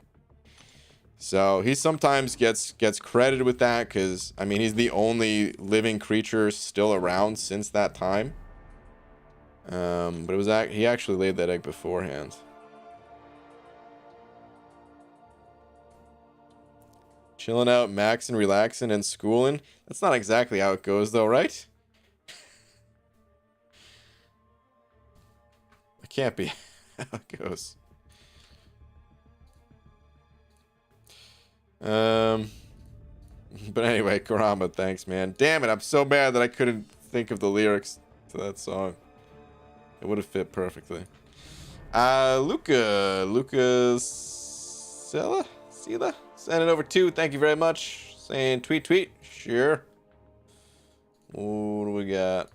So he sometimes gets credited with that because, I mean, he's the only living creature still around since that time. But it was he actually laid that egg beforehand. Chilling out, maxing, relaxing, and schooling. That's not exactly how it goes, though, right? It can't be how it goes. But anyway, Kurama, thanks, man. Damn it, I'm so mad that I couldn't think of the lyrics to that song. It would have fit perfectly. Lucas Sela? Send it over 2. Thank you very much. Saying tweet. Sure. What do we got?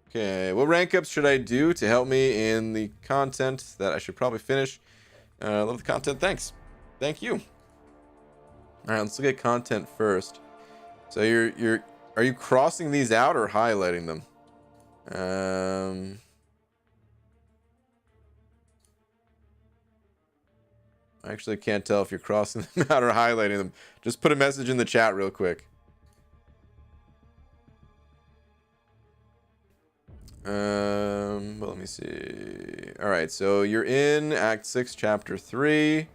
Okay, what rank ups should I do to help me in the content that I should probably finish? Love the content. Thanks. Thank you. All right, let's look at content first. So are you crossing these out or highlighting them? I actually can't tell if you're crossing them out or highlighting them. Just put a message in the chat real quick. Well, let me see. All right, so you're in Act 6, Chapter 3. You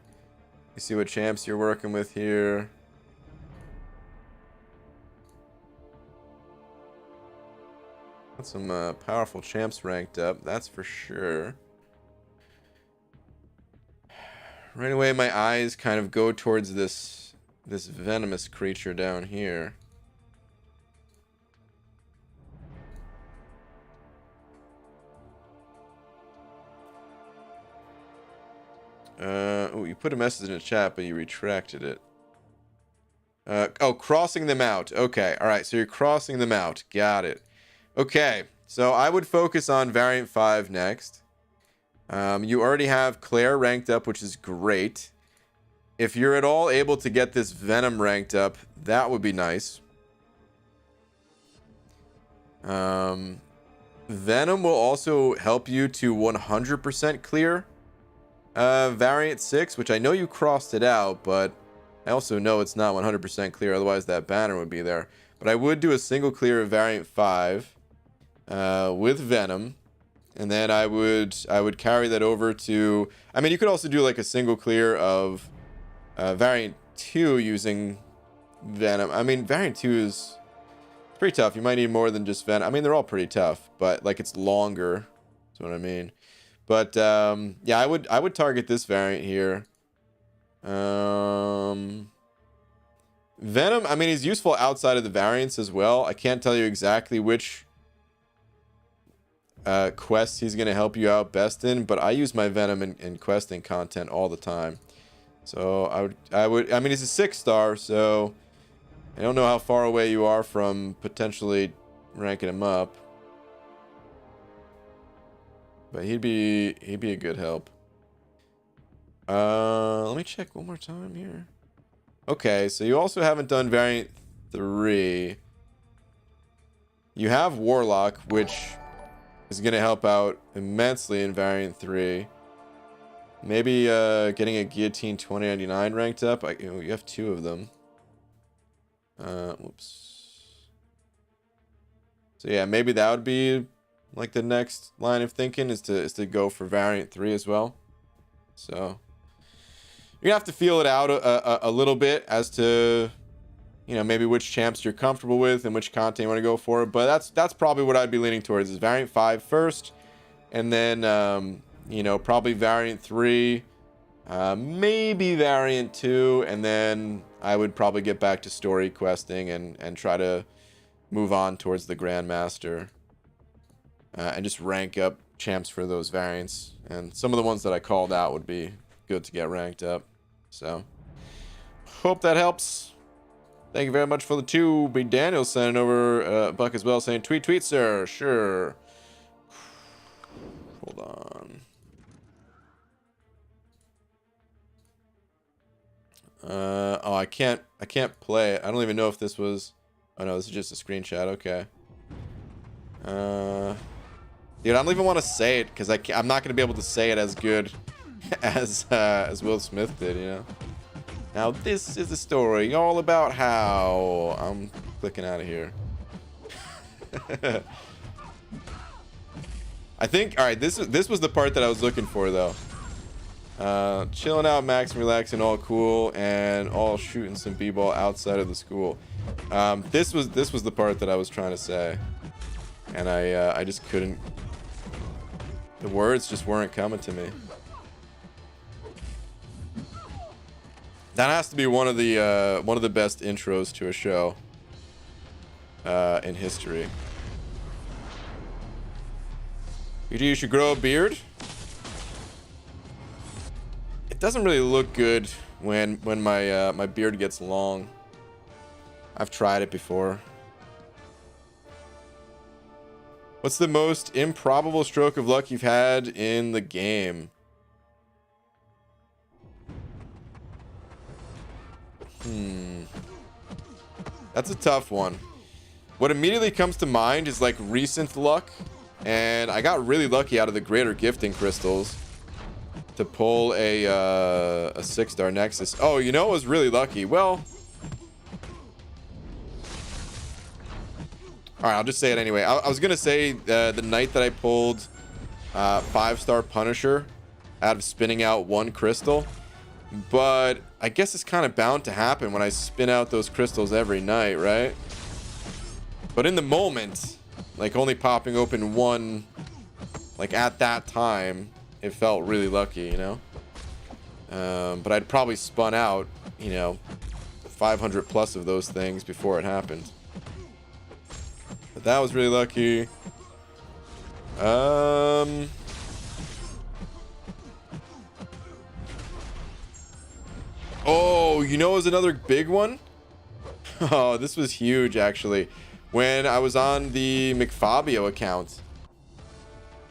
see what champs you're working with here. Got some powerful champs ranked up, that's for sure. Right away, my eyes kind of go towards this venomous creature down here. Oh, you put a message in the chat, but you retracted it. Oh, crossing them out. Okay, all right, so you're crossing them out. Got it. Okay, so I would focus on Variant 5 next. You already have Claire ranked up, which is great. If you're at all able to get this Venom ranked up, that would be nice. Venom will also help you to 100% clear variant 6, which I know you crossed it out, but I also know it's not 100% clear, otherwise that banner would be there. But I would do a single clear of variant 5 with Venom, and then I would carry that over to, I mean, you could also do like a single clear of variant 2 using Venom. I mean, variant 2 is pretty tough. You might need more than just Venom. I mean, they're all pretty tough, but like it's longer. That's what I mean. But yeah, I would target this variant here. Venom, I mean, he's useful outside of the variants as well. I can't tell you exactly which quests he's going to help you out best in, but I use my Venom in questing content all the time. So I mean, he's a 6-star, so I don't know how far away you are from potentially ranking him up, but he'd be a good help. Let me check one more time here. Okay, so you also haven't done variant 3. You have Warlock, which is going to help out immensely in variant 3. Maybe getting a Guillotine 2099 ranked up. You have 2 of them. Whoops. So yeah, maybe that would be like the next line of thinking is to go for variant 3 as well. So you're gonna have to feel it out a little bit as to, you know, maybe which champs you're comfortable with and which content you want to go for. But that's probably what I'd be leaning towards, is variant 5 first, and then you know, probably variant 3, maybe variant 2, and then I would probably get back to story questing and try to move on towards the Grandmaster, and just rank up champs for those variants. And some of the ones that I called out would be good to get ranked up. So hope that helps. Thank you very much for the 2. B Daniel sending over a buck as well, saying tweet sir. Sure. Hold on. Oh, I can't play it. I don't even know if this was, oh no, this is just a screenshot. Okay. Dude, I don't even want to say it because I'm not gonna be able to say it as good as Will Smith did, you know. Now this is a story all about how I'm clicking out of here. I think, all right, this was the part that I was looking for though. Chilling out, max, relaxing, all cool, and all shooting some b-ball outside of the school. This was the part that I was trying to say, and I just couldn't. The words just weren't coming to me. That has to be one of the best intros to a show in history. You should grow a beard. It doesn't really look good when my my beard gets long. I've tried it before. What's the most improbable stroke of luck you've had in the game? That's a tough one. What immediately comes to mind is like recent luck, and I got really lucky out of the greater gifting crystals to pull a 6-star nexus. Oh, you know, it was really lucky. Well, all right, I'll just say it anyway. I was gonna say the night that I pulled 5-star Punisher out of spinning out 1 crystal, but I guess it's kind of bound to happen when I spin out those crystals every night, right? But in the moment, like only popping open 1, like at that time, it felt really lucky, you know. But I'd probably spun out, you know, 500 plus of those things before it happened. But that was really lucky. Oh, you know, it was another big one. Oh, this was huge actually. When I was on the McFabio account,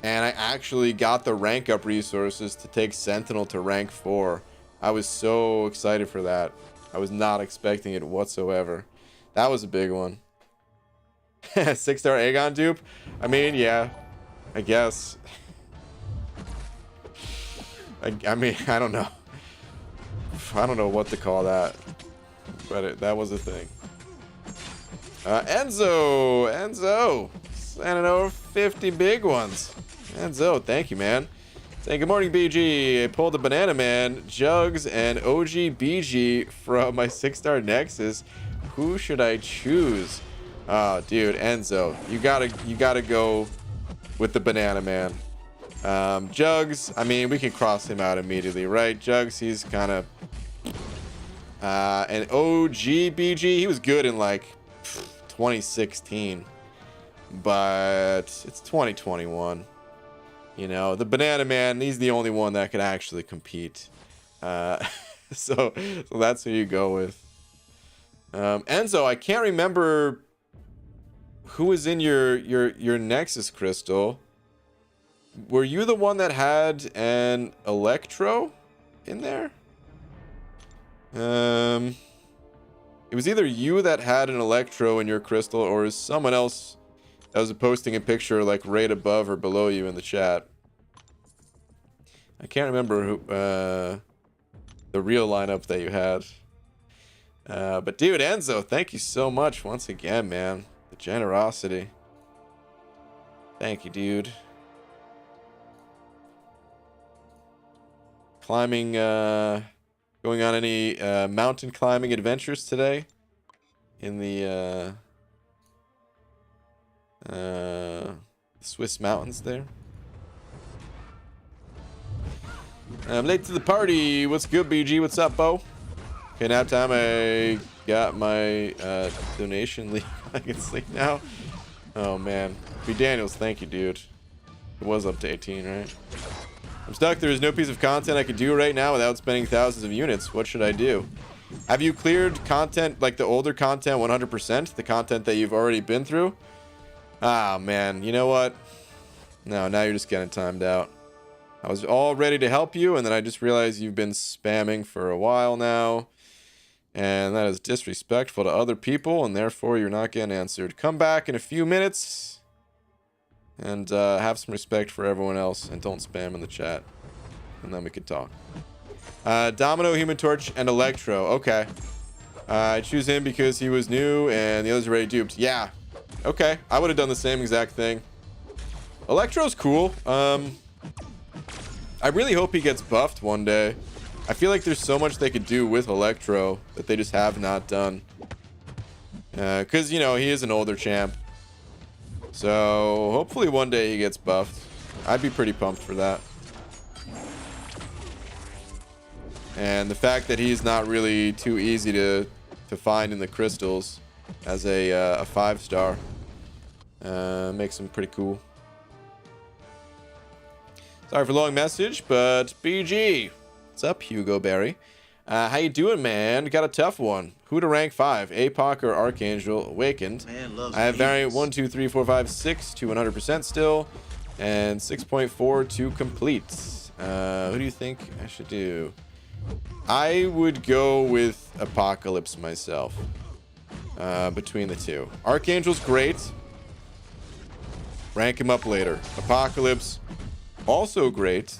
and I actually got the rank up resources to take Sentinel to rank 4. I was so excited for that. I was not expecting it whatsoever. That was a big one. 6-star Aegon dupe. I mean, yeah, I guess. I mean, I don't know. I don't know what to call that, but that was a thing. Enzo, sending over 50 big ones. Enzo, thank you, man. Saying good morning, BG. I pulled the Banana Man, Jugs, and OG BG from my 6-star Nexus. Who should I choose? Oh, dude, Enzo, you gotta go with the Banana Man. Jugs, I mean, we can cross him out immediately, right? Jugs, he's kind of and OG BG, he was good in like 2016, but it's 2021. You know, the Banana Man, he's the only one that could actually compete. So that's who you go with. Enzo, I can't remember who was in your Nexus crystal. Were you the one that had an Electro in there? It was either you that had an Electro in your crystal, or is someone else that was posting a picture like right above or below you in the chat. I can't remember who the real lineup that you had. But dude, Enzo, thank you so much once again, man. The generosity. Thank you, dude. Climbing, going on any mountain climbing adventures today in the Swiss mountains there? I'm late to the party. What's good, BG? What's up, Bo? Okay, nap time. I got my donation leave. I can sleep now. Oh man, B Daniels, thank you, dude. It was up to 18, right? I'm stuck. There is no piece of content I could do right now without spending thousands of units. What should I do? Have you cleared content, like the older content, 100%? The content that you've already been through? Ah, man. You know what? No, now you're just getting timed out. I was all ready to help you, and then I just realized you've been spamming for a while now. And that is disrespectful to other people, and therefore you're not getting answered. Come back in a few minutes. And have some respect for everyone else, and don't spam in the chat, and then we can talk. Domino, Human Torch, and Electro. Okay. I choose him because he was new and the others are already duped. Yeah. Okay. I would have done the same exact thing. Electro's cool. I really hope he gets buffed one day. I feel like there's so much they could do with Electro that they just have not done. Because, you know, he is an older champ. So hopefully one day he gets buffed. I'd be pretty pumped for that. And the fact that he's not really too easy to find in the crystals as a 5-star makes him pretty cool. Sorry for the long message, but BG, what's up, Hugo Berry? How you doing, man? Got a tough one. Who to rank 5? APOC or Archangel? Awakened. I have variant 1, 2, 3, 4, 5, 6 to 100% still, and 6.4 to complete. Who do you think I should do? I would go with Apocalypse myself. Between the two. Archangel's great. Rank him up later. Apocalypse, also great.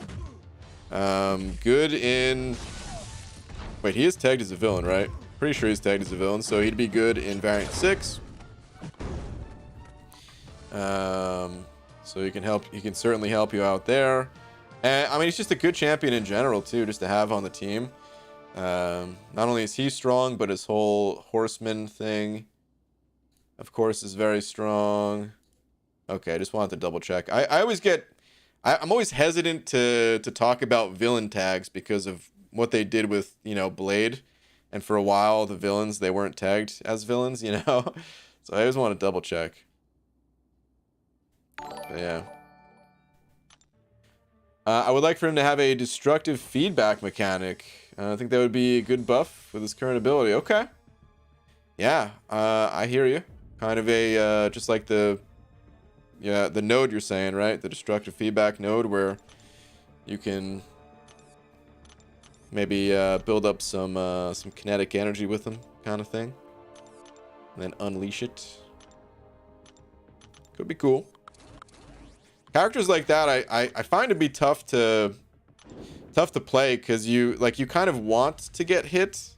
Good in... Wait, he is tagged as a villain, right? Pretty sure he's tagged as a villain, so he'd be good in variant 6. So he can certainly help you out there. And I mean, he's just a good champion in general too, just to have on the team. Not only is he strong, but his whole horseman thing, of course, is very strong. Okay, I just wanted to double check. I always get... I'm always hesitant to talk about villain tags because of what they did with, you know, Blade. And for a while, the villains, they weren't tagged as villains, you know? So I always want to double check. But yeah. I would like for him to have a destructive feedback mechanic. I think that would be a good buff with his current ability. Okay. Yeah, I hear you. Kind of a, just like the node you're saying, right? The destructive feedback node where you can maybe build up some kinetic energy with them, kind of thing. And then unleash it. Could be cool. Characters like that, I find to be tough to play, because you kind of want to get hit,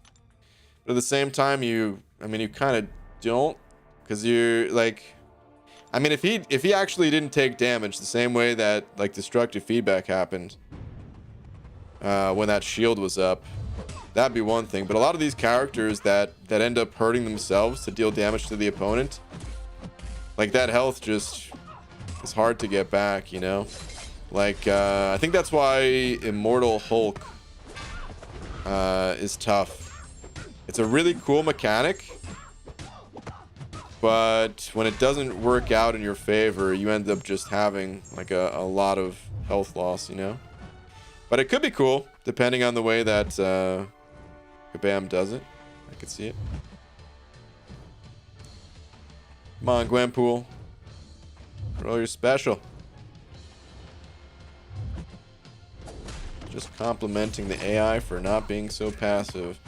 but at the same time you kind of don't, because you're like, I mean, if he actually didn't take damage the same way that like destructive feedback happened when that shield was up, that'd be one thing. But a lot of these characters that end up hurting themselves to deal damage to the opponent, like that health just is hard to get back, you know? Like I think that's why Immortal Hulk is tough. It's a really cool mechanic, but when it doesn't work out in your favor, you end up just having like a lot of health loss, you know? But it could be cool depending on the way that Kabam does it. I could see it. Come on, Gwenpool. Roll your special. Just complimenting the AI for not being so passive.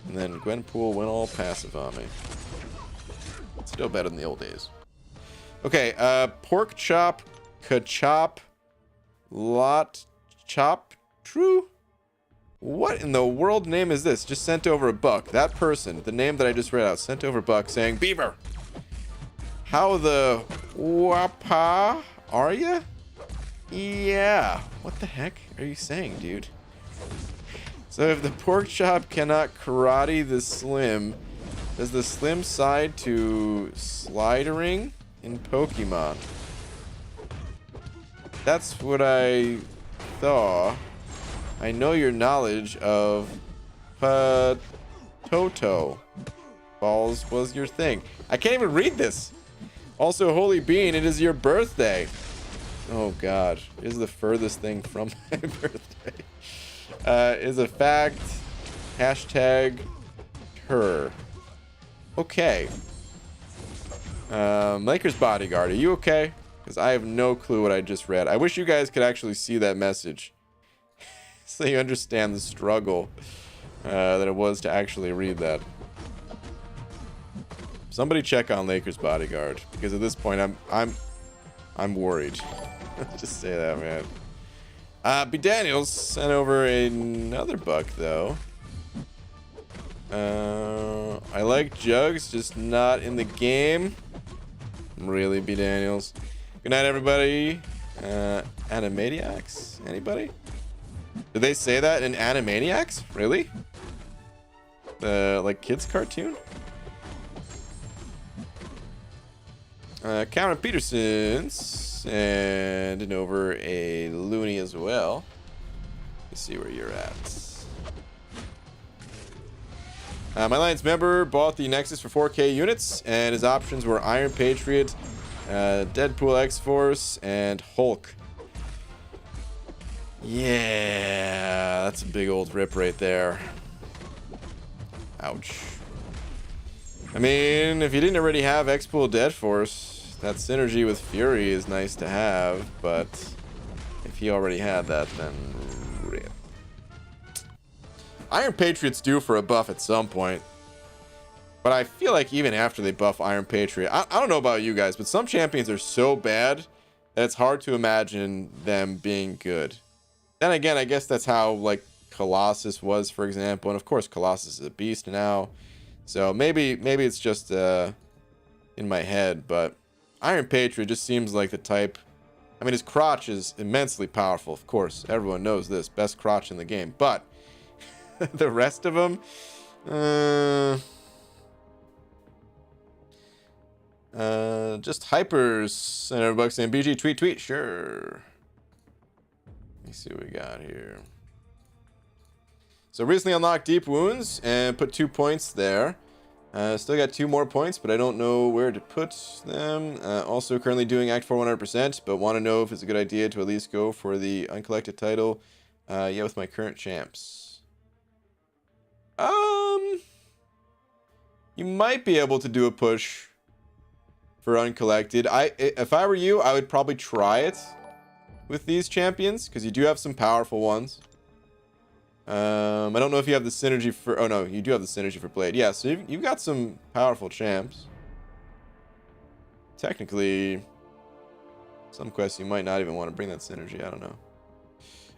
And then Gwenpool went all passive on me. Still better than the old days. Okay, pork chop, ka-chop, lot chop, true? What in the world name is this? Just sent over a buck. That person, the name that I just read out, sent over a buck saying, Beaver! How the wapa are ya? Yeah. What the heck are you saying, dude? So if the pork chop cannot karate the slim, does the slim side to slidering in Pokemon? That's what I thought. I know your knowledge of Toto balls was your thing. I can't even read this. Also, Holy Bean, it is your birthday. Oh god, it is the furthest thing from my birthday. Is a fact. Hashtag her. Okay. Lakers bodyguard, are you okay? Because I have no clue what I just read. I wish you guys could actually see that message, so you understand the struggle that it was to actually read that. Somebody check on Lakers bodyguard, because at this point I'm worried. Just say that, man. B Daniels sent over another buck though. I like Jugs, just not in the game. Really, B Daniels. Good night, everybody. Animaniacs? Anybody? Did they say that in Animaniacs? Really? Like kids cartoon? Cameron Peterson sending over a loony as well. Let's see where you're at. My Lions member bought the Nexus for 4K units, and his options were Iron Patriot, Deadpool X-Force, and Hulk. Yeah, that's a big old rip right there. Ouch. I mean, if you didn't already have X-Pool Dead Force, that synergy with Fury is nice to have, but if he already had that, then rip. Iron Patriot's due for a buff at some point, but I feel like even after they buff Iron Patriot, I don't know about you guys, but some champions are so bad that it's hard to imagine them being good. Then again, I guess that's how like Colossus was, for example, and of course Colossus is a beast now. So maybe it's just in my head, but Iron Patriot just seems like the type. I mean, his crotch is immensely powerful, of course. Everyone knows this. Best crotch in the game. But the rest of them, just hypers. And everybody saying BG tweet. Sure. Let me see what we got here. So recently unlocked Deep Wounds and put 2 points there. Still got 2 more points, but I don't know where to put them. Also currently doing Act 4 100%, but want to know if it's a good idea to at least go for the uncollected title. Yeah, with my current champs. You might be able to do a push for uncollected. If I were you, I would probably try it with these champions, because you do have some powerful ones. I don't know if you have the synergy for... Oh, no, you do have the synergy for Blade. Yeah, so you've got some powerful champs. Technically, Some quests you might not even want to bring that synergy. I don't know.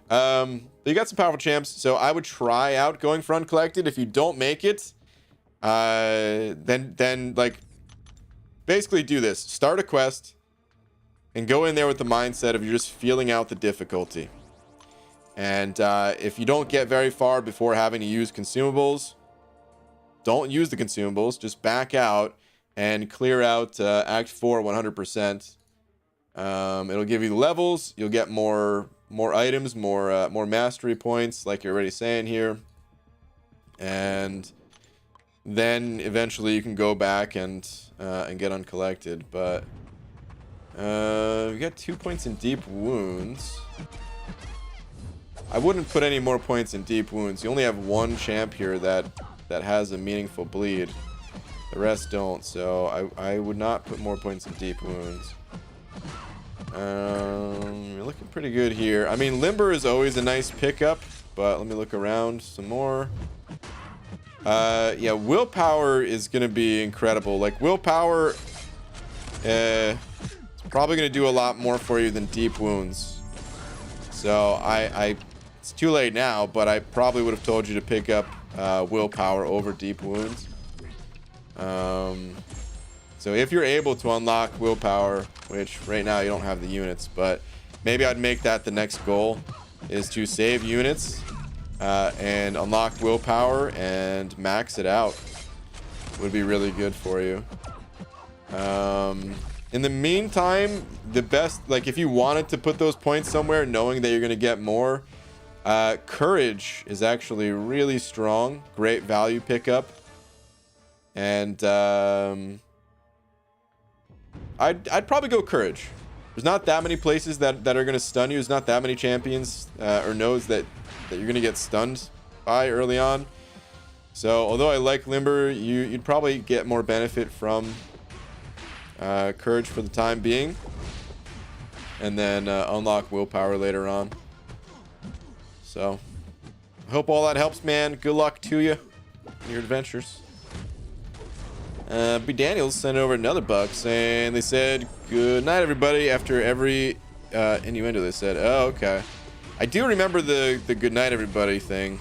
But you got some powerful champs, so I would try out going for uncollected. If you don't make it, then like basically do this: start a quest and go in there with the mindset of you're just feeling out the difficulty. And if you don't get very far before having to use consumables, don't use the consumables. Just back out and clear out Act 4 100%. It'll give you the levels. You'll get more items, more mastery points, like you're already saying here. And then eventually you can go back and get uncollected. But we got 2 points in deep wounds. I wouldn't put any more points in deep wounds. You only have one champ here that has a meaningful bleed. The rest don't, so I would not put more points in deep wounds. You're looking pretty good here. I mean, Limber is always a nice pickup, but let me look around some more. Yeah, willpower is gonna be incredible. Like, willpower it's probably gonna do a lot more for you than deep wounds. So it's too late now, but I probably would have told you to pick up willpower over deep wounds. So if you're able to unlock willpower, which right now you don't have the units, but maybe I'd make that the next goal, is to save units and unlock willpower and max it out. Would be really good for you. In the meantime, the best, like if you wanted to put those points somewhere knowing that you're going to get more, courage is actually really strong. Great value pickup. And I'd probably go courage. There's not that many places that are going to stun you. There's not that many champions or nodes that you're going to get stunned by early on. So although I like Limber, you'd probably get more benefit from courage for the time being, and then unlock willpower later on. So I hope all that helps, man. Good luck to you in your adventures. B. Daniels sent over another buck saying, they said, good night, everybody. After every innuendo, they said, oh, okay. I do remember the good night, everybody thing,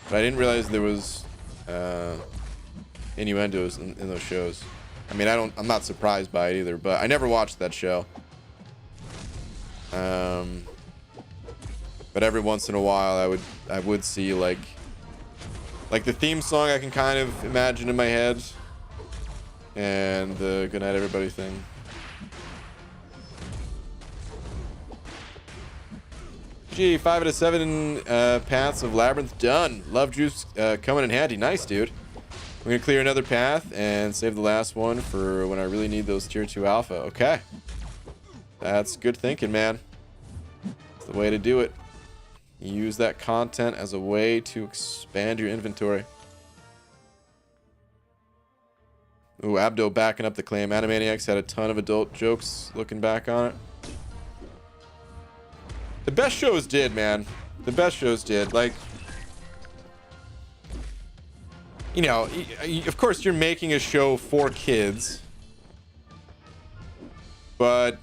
but I didn't realize there was innuendos in those shows. I mean, I'm not surprised by it either, but I never watched that show. But every once in a while, I would see like the theme song. I can kind of imagine in my head, and the good night, everybody thing. Gee, 5 out of 7 paths of Labyrinth done. Love juice coming in handy. Nice, dude. We're gonna clear another path and save the last one for when I really need those tier 2 alpha. Okay, that's good thinking, man. It's the way to do it. Use that content as a way to expand your inventory. Ooh, Abdo backing up the claim. Animaniacs had a ton of adult jokes looking back on it. The best shows did, man. The best shows did. Like, you know, of course you're making a show for kids, but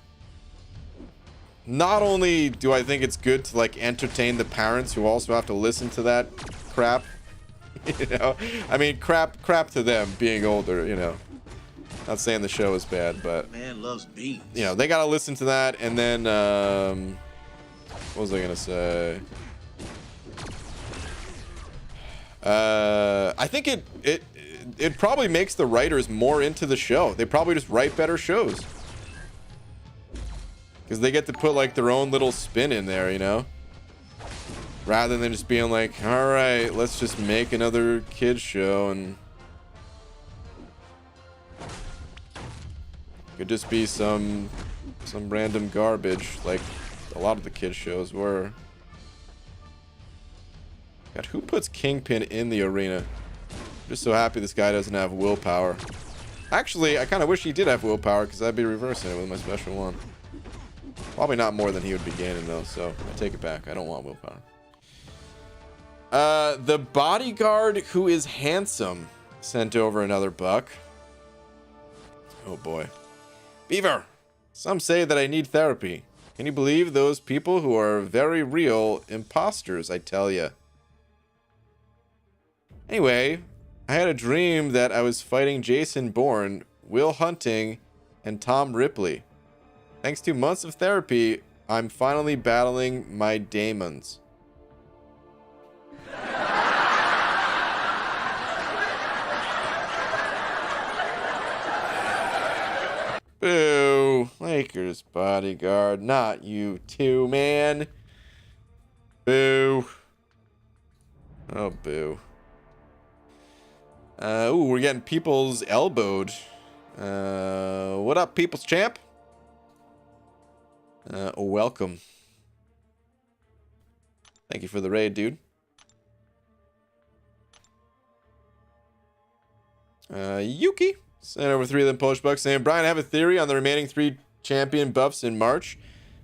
not only do I think it's good to like entertain the parents who also have to listen to that crap, you know, I mean, crap to them being older, you know. Not saying the show is bad, but man loves beans. You know, they gotta listen to that, and then what was I gonna say? I think it probably makes the writers more into the show. They probably just write better shows because they get to put like their own little spin in there, you know, rather than just being like, all right, let's just make another kids show, and could just be some random garbage like a lot of the kids shows were. God, who puts Kingpin in the arena? I'm just so happy this guy doesn't have willpower. Actually, I kind of wish he did have willpower, because I'd be reversing it with my special one. Probably not more than he would be gaining, though, so I take it back. I don't want willpower. The bodyguard who is handsome sent over another buck. Oh boy. Beaver, some say that I need therapy. Can you believe those people who are very real imposters, I tell ya. Anyway, I had a dream that I was fighting Jason Bourne, Will Hunting, and Tom Ripley. Thanks to months of therapy, I'm finally battling my daemons. Boo. Lakers bodyguard. Not you too, man. Boo. Oh, boo. Ooh, we're getting People's elbowed. What up, People's champ? Welcome. Thank you for the raid, dude. Yuki sent over 3 of them Polish bucks saying, Brian, I have a theory on the remaining 3 champion buffs in March.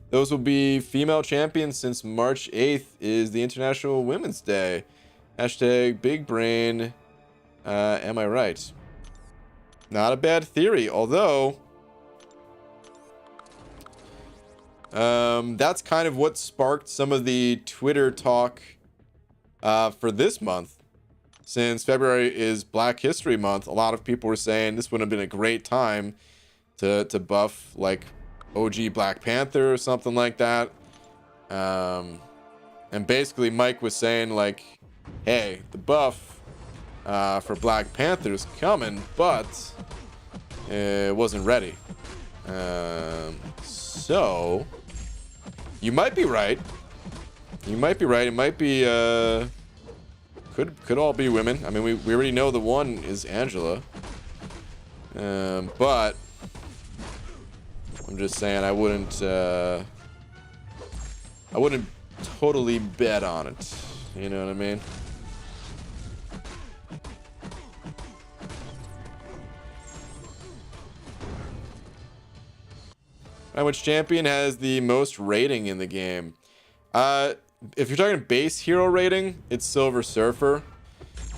Those will be female champions since March 8th is the International Women's Day. Hashtag big brain. Am I right? Not a bad theory, although that's kind of what sparked some of the Twitter talk for this month. Since February is Black History Month, a lot of people were saying this would have been a great time to buff like OG Black Panther or something like that. And basically Mike was saying like, hey, the buff for Black Panther's coming, but it wasn't ready. So you might be right. You might be right. It might be could all be women. I mean, we already know the one is Angela. But I'm just saying I wouldn't totally bet on it. You know what I mean? Which champion has the most rating in the game? If you're talking base hero rating, it's Silver Surfer.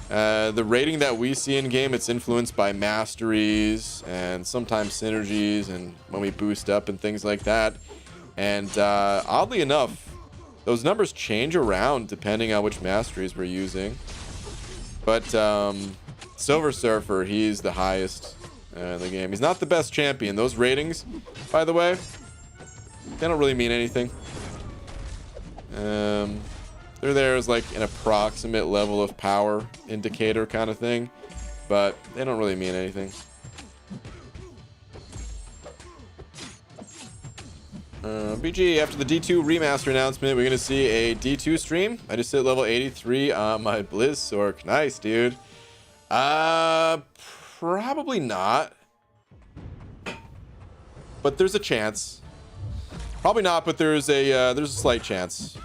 The rating that we see in game, it's influenced by masteries and sometimes synergies and when we boost up and things like that. And oddly enough, those numbers change around depending on which masteries we're using. But Silver Surfer, he's the highest in the game. He's not the best champion. Those ratings, by the way, they don't really mean anything. They're there as like an approximate level of power indicator kind of thing, but they don't really mean anything. BG, after the D2 remaster announcement, we're gonna see a D2 stream. I just hit level 83 on my Blizzork. Nice, dude. Probably not, but there's a chance. Probably not, but there's a slight chance,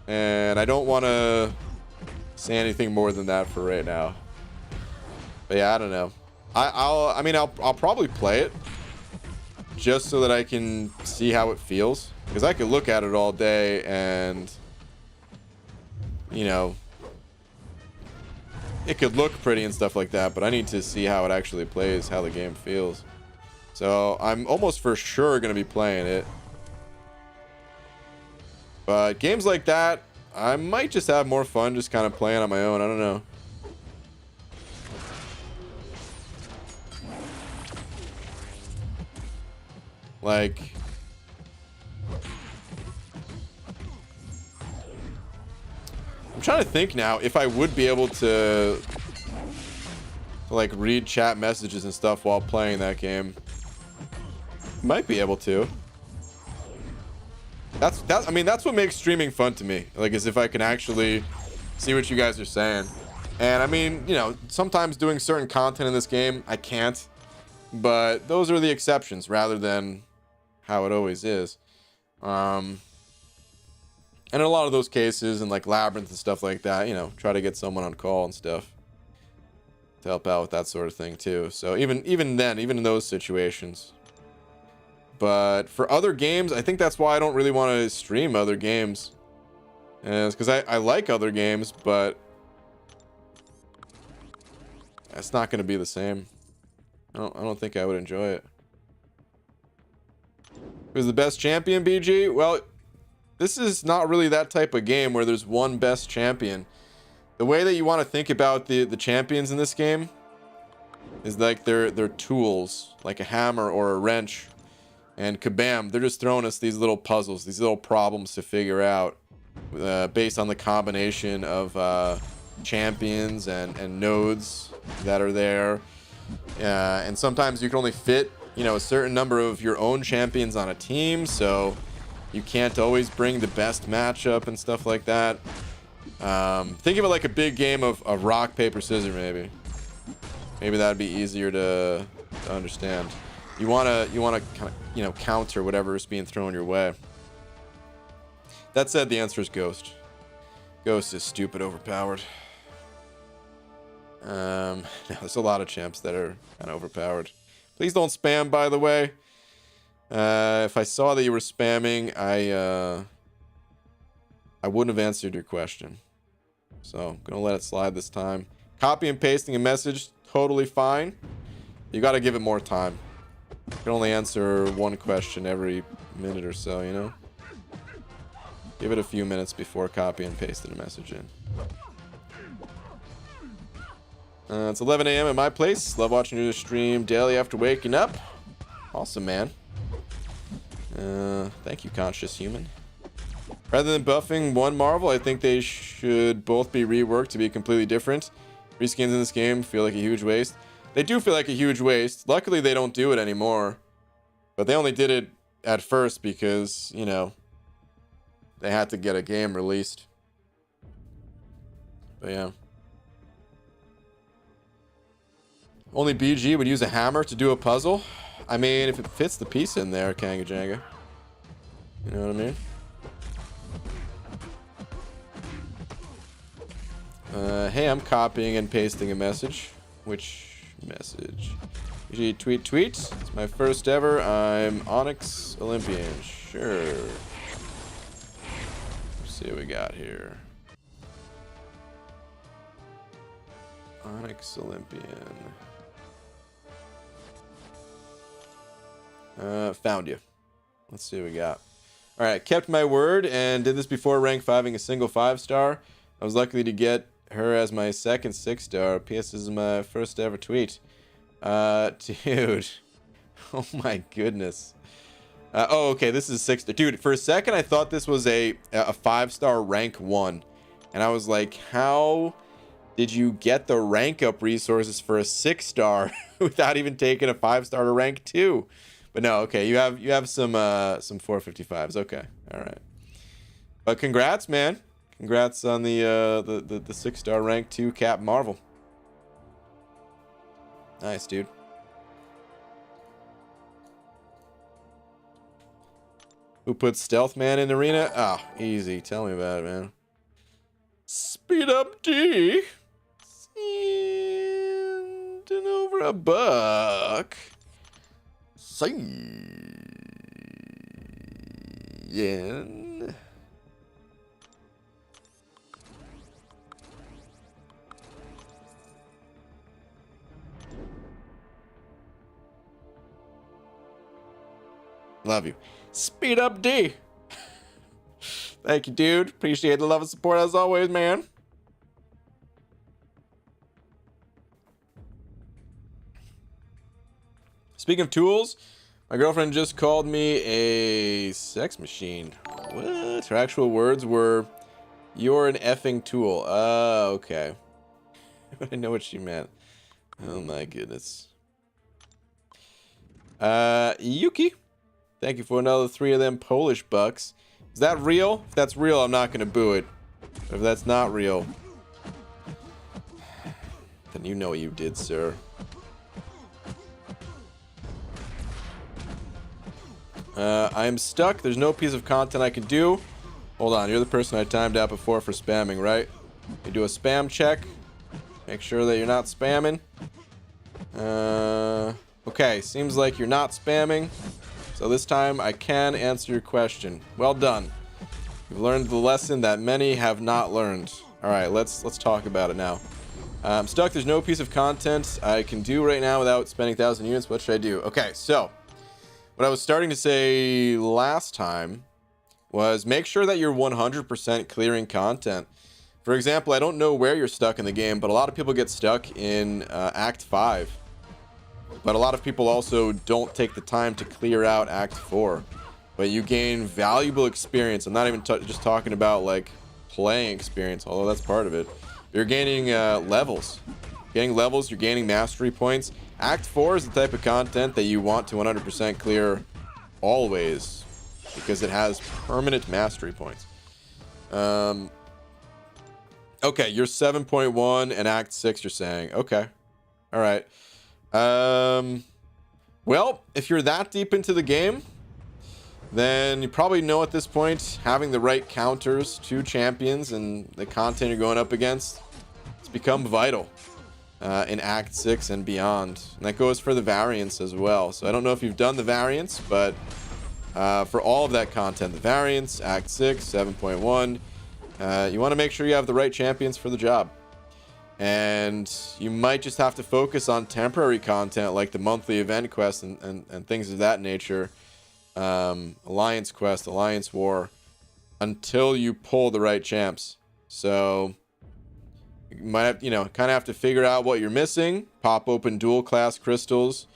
and I don't want to say anything more than that for right now. But yeah, I don't know. I'll probably play it just so that I can see how it feels, because I could look at it all day and, you know, it could look pretty and stuff like that, but I need to see how it actually plays, how the game feels. So I'm almost for sure going to be playing it. But games like that, I might just have more fun just kind of playing on my own. I don't know. Like, I'm trying to think now if I would be able to like read chat messages and stuff while playing that game. Might be able to. I mean, that's what makes streaming fun to me. Like, is if I can actually see what you guys are saying. And I mean, you know, sometimes doing certain content in this game, I can't. But those are the exceptions rather than how it always is. And in a lot of those cases, and like Labyrinth and stuff like that, you know, try to get someone on call and stuff to help out with that sort of thing too. So even then, even in those situations. But for other games, I think that's why I don't really want to stream other games. It's because I like other games, but it's not going to be the same. I don't think I would enjoy it. Who's the best champion, BG? Well, this is not really that type of game where there's one best champion. The way that you want to think about the champions in this game is like they're tools, like a hammer or a wrench. And kabam, they're just throwing us these little puzzles, these little problems to figure out based on the combination of champions and nodes that are there. And sometimes you can only fit, you know, a certain number of your own champions on a team, so you can't always bring the best matchup and stuff like that. Think of it like a big game of rock, paper, scissors, maybe. Maybe that'd be easier to understand. You wanna kind of, you know, counter whatever is being thrown your way. That said, the answer is Ghost. Ghost is stupid overpowered. No, there's a lot of champs that are kind of overpowered. Please don't spam, by the way. If I saw that you were spamming, I wouldn't have answered your question. So I'm gonna let it slide this time. Copy and pasting a message, totally fine. You got to give it more time. You can only answer one question every minute or so, you know? Give it a few minutes before copy and pasting a message in. It's 11 a.m. at my place. Love watching you stream daily after waking up. Awesome, man. Thank you, conscious human. Rather than buffing one Marvel, I think they should both be reworked to be completely different. Reskins in this game feel like a huge waste. They do feel like a huge waste. Luckily, they don't do it anymore. But they only did it at first because, you know, they had to get a game released. But yeah. Only BG would use a hammer to do a puzzle. I mean, if it fits the piece in there, Kanga Janga. You know what I mean? Hey, I'm copying and pasting a message. Which message? BG tweet. It's my first ever. I'm Onyx Olympian. Sure. Let's see what we got here. Onyx Olympian. Found you. Let's see what we got. All right, kept my word and did this before rank 5ing a single 5-star. I was lucky to get her as my second 6-star. PS is my first ever tweet. Dude. Oh my goodness. Oh, okay, this is 6. Dude, for a second I thought this was a 5-star rank 1. And I was like, how did you get the rank up resources for a 6-star without even taking a 5-star to rank 2? But no, okay, you have some 455s. Okay, all right. But congrats, man. Congrats on the 6-star rank 2 Cap Marvel. Nice, dude. Who put Stealth Man in Arena? Oh, easy. Tell me about it, man. Speed up D. Sending over a buck. Saying. Love you. Speed up D. Thank you, dude. Appreciate the love and support as always, man. Speaking of tools, my girlfriend just called me a sex machine. What? Her actual words were, "You're an effing tool." Okay. I know what she meant. Oh my goodness. Yuki. Thank you for another 3 of them Polish bucks. Is that real? If that's real, I'm not going to boo it. But if that's not real, then you know what you did, sir. I'm stuck. There's no piece of content I can do. Hold on. You're the person I timed out before for spamming, right? You do a spam check. Make sure that you're not spamming. Okay. Seems like you're not spamming. So this time I can answer your question. Well done. You've learned the lesson that many have not learned. All right, let's talk about it now. I'm stuck. There's no piece of content I can do right now without spending 1,000 units. What should I do? Okay, so what what I was starting to say last time was make sure that you're 100% clearing content. For example, I don't know where you're stuck in the game, but a lot of people get stuck in Act 5. But a lot of people also don't take the time to clear out Act 4. But you gain valuable experience. I'm not even just talking about like playing experience, although that's part of it. You're gaining levels. Getting levels, you're gaining mastery points. Act 4 is the type of content that you want to 100% clear always, because it has permanent mastery points. Okay, you're 7.1 and Act 6 you're saying. Okay. All right. Well, if you're that deep into the game, then you probably know at this point having the right counters to champions and the content you're going up against, it's become vital in Act 6 and beyond. And that goes for the variants as well. So I don't know if you've done the variants, but for all of that content, the variants, Act 6, 7.1, you want to make sure you have the right champions for the job. And you might just have to focus on temporary content like the monthly event quest and things of that nature. Alliance quest, Alliance war, until you pull the right champs. So you might have, kind of have to figure out what you're missing, pop open dual class crystals,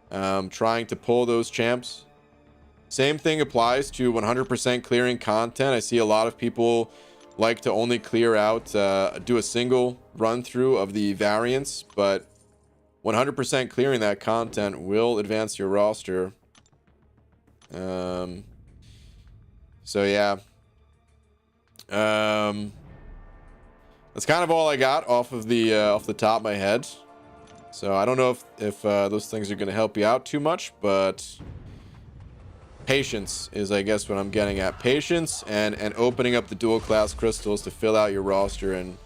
trying to pull those champs. Same thing applies to 100% clearing content. I see a lot of people like to only clear out, do a single run through of the variants, but 100% clearing that content will advance your roster. So yeah, that's kind of all I got off the top of my head. So I don't know if those things are going to help you out too much, but patience is, I guess, what I'm getting at. Patience and opening up the dual class crystals to fill out your roster and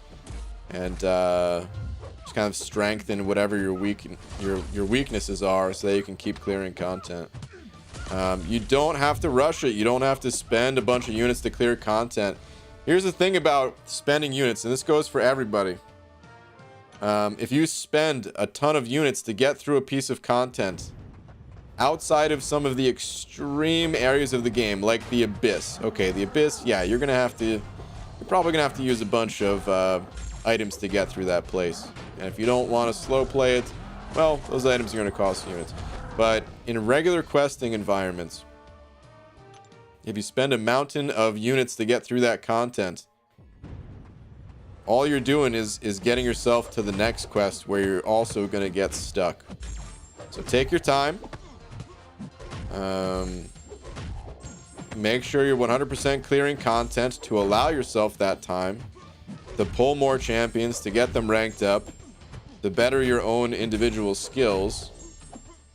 just kind of strengthen whatever your weaknesses are, so that you can keep clearing content. You don't have to rush it. You don't have to spend a bunch of units to clear content. Here's the thing about spending units, and this goes for everybody. If you spend a ton of units to get through a piece of content, outside of some of the extreme areas of the game, like the Abyss. Okay, the Abyss, yeah, you're probably gonna have to use a bunch of items to get through that place. And if you don't want to slow play it, well, those items are gonna cost units. But in regular questing environments, if you spend a mountain of units to get through that content, all you're doing is getting yourself to the next quest where you're also gonna get stuck. So take your time. Make sure you're 100% clearing content to allow yourself that time to pull more champions, to get them ranked up, to better your own individual skills,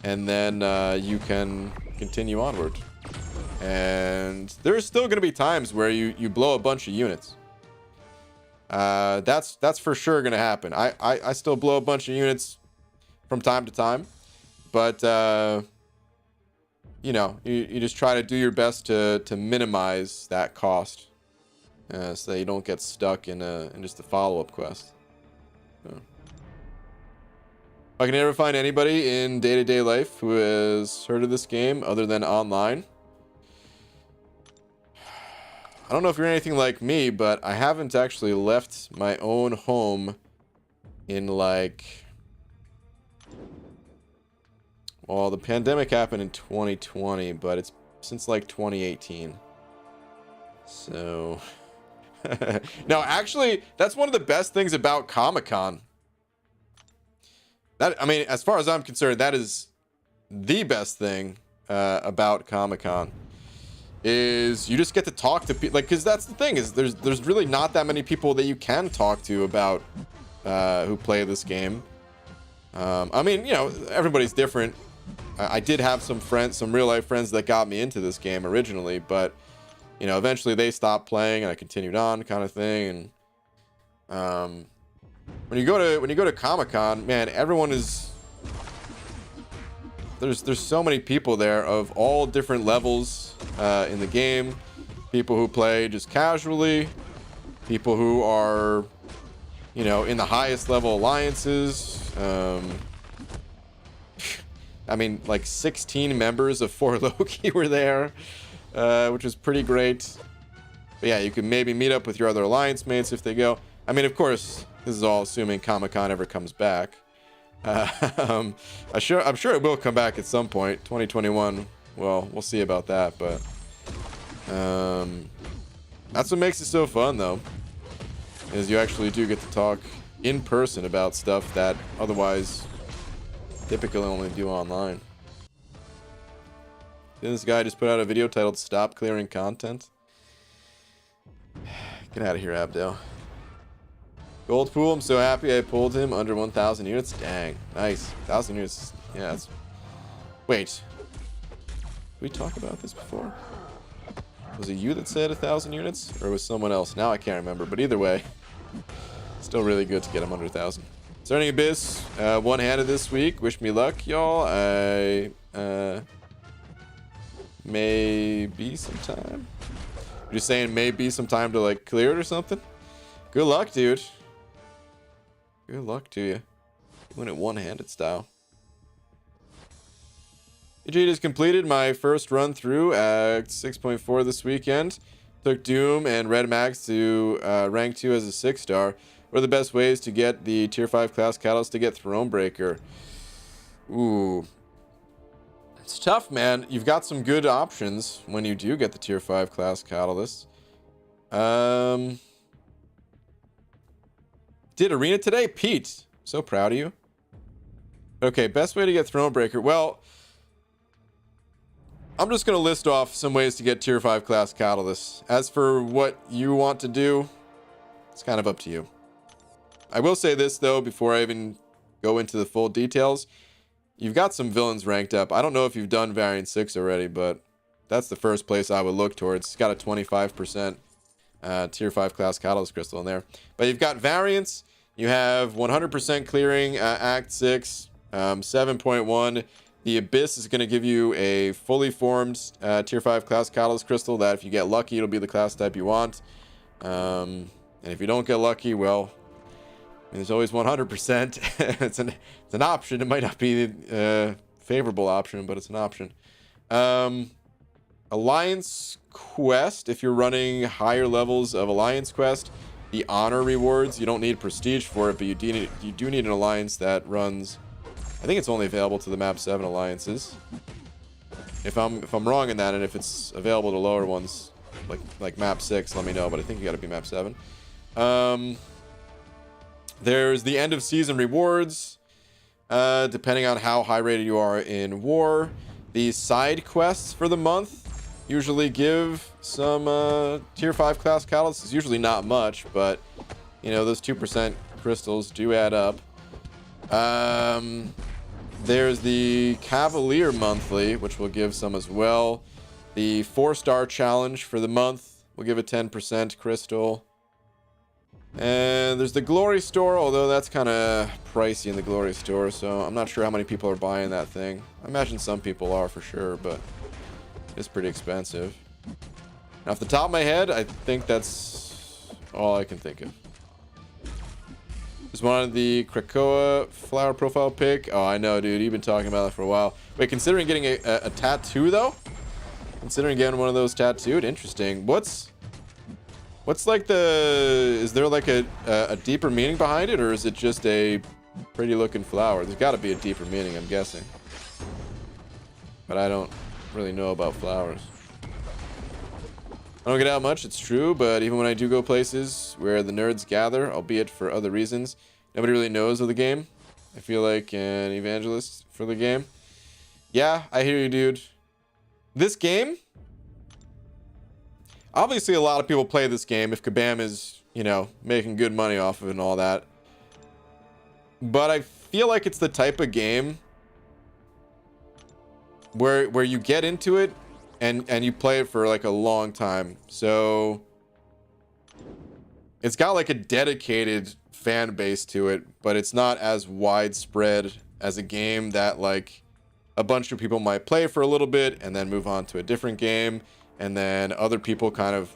and then you can continue onward. And there's still going to be times where you blow a bunch of units. That's for sure going to happen. I still blow a bunch of units from time to time, but you just try to do your best to minimize that cost, so that you don't get stuck in just a follow-up quest. So. I can never find anybody in day-to-day life who has heard of this game other than online. I don't know if you're anything like me, but I haven't actually left my own home in well, the pandemic happened in 2020, but it's since 2018. So no, actually, that's one of the best things about Comic-Con. I mean, as far as I'm concerned, that is the best thing about Comic-Con, is you just get to talk to people, because that's the thing, is there's really not that many people that you can talk to about who play this game. I mean, everybody's different. I did have some real life friends that got me into this game originally, but eventually they stopped playing and I continued on, kind of thing. And when you go to Comic-Con, man, everyone is, there's so many people there of all different levels in the game. People who play just casually, people who are in the highest level alliances. I mean, like 16 members of 4 Loki were there, which was pretty great. But yeah, you could maybe meet up with your other alliance mates if they go. I mean, of course, this is all assuming Comic-Con ever comes back. I'm sure it will come back at some point. 2021. Well, we'll see about that, but that's what makes it so fun, though, is you actually do get to talk in person about stuff that otherwise typically only do online. Didn't this guy just put out a video titled "Stop Clearing Content"? Get out of here, Abdel. Goldpool, I'm so happy I pulled him under 1,000 units. Dang, nice. 1,000 units. Yeah, that's... Wait. Did we talk about this before? Was it you that said 1,000 units? Or was someone else? Now I can't remember. But either way, still really good to get him under 1,000. Starting Abyss, one-handed this week. Wish me luck, y'all. I maybe sometime. You're saying maybe sometime to like clear it or something? Good luck, dude. Good luck to you. Doing it one-handed style. EG just completed my first run through at 6.4 this weekend. Took Doom and Red Max to rank 2 as a 6-star. What are the best ways to get the tier 5 class catalyst to get Thronebreaker? Ooh. It's tough, man. You've got some good options when you do get the tier 5 class catalyst. Did arena today? Pete, so proud of you. Okay, best way to get Thronebreaker. Well, I'm just going to list off some ways to get tier 5 class catalysts. As for what you want to do, it's kind of up to you. I will say this, though, before I even go into the full details. You've got some villains ranked up. I don't know if you've done Variant 6 already, but that's the first place I would look towards. It's got a 25% tier 5 class catalyst crystal in there. But you've got variants. You have 100% clearing Act 6, 7.1. The Abyss is going to give you a fully formed tier 5 class catalyst crystal that if you get lucky, it'll be the class type you want. And if you don't get lucky, well, I mean, there's always 100%. it's an option. It might not be a favorable option, but it's an option. Alliance Quest, if you're running higher levels of Alliance Quest, the honor rewards, you don't need prestige for it, but you do need an alliance that runs. I think it's only available to the map 7 alliances. If I'm wrong in that, and if it's available to lower ones like map 6, let me know, but I think you got to be map 7. There's the end of season rewards, depending on how high rated you are in war. The side quests for the month usually give some tier 5 class catalysts. It's usually not much, but you know, those 2% crystals do add up. There's the Cavalier monthly, which will give some as well. The 4-star challenge for the month will give a 10% crystal. And there's the Glory Store, although that's kind of pricey in the Glory Store, so I'm not sure how many people are buying that thing. I imagine some people are for sure, but it's pretty expensive. Now, off the top of my head, I think that's all I can think of. Just wanted the Krakoa flower profile pic. Oh, I know, dude. You've been talking about that for a while. Wait, considering getting a tattoo, though? Considering getting one of those tattooed? Interesting. What's like the... Is there like a deeper meaning behind it, or is it just a pretty looking flower? There's got to be a deeper meaning, I'm guessing. But I don't really know about flowers. I don't get out much, it's true, but even when I do go places where the nerds gather, albeit for other reasons, nobody really knows of the game. I feel like an evangelist for the game. Yeah, I hear you, dude. This game, obviously a lot of people play this game if Kabam is, you know, making good money off of it and all that. But I feel like it's the type of game where you get into it and you play it for like a long time. So it's got like a dedicated fan base to it, but it's not as widespread as a game that like a bunch of people might play for a little bit and then move on to a different game, and then other people kind of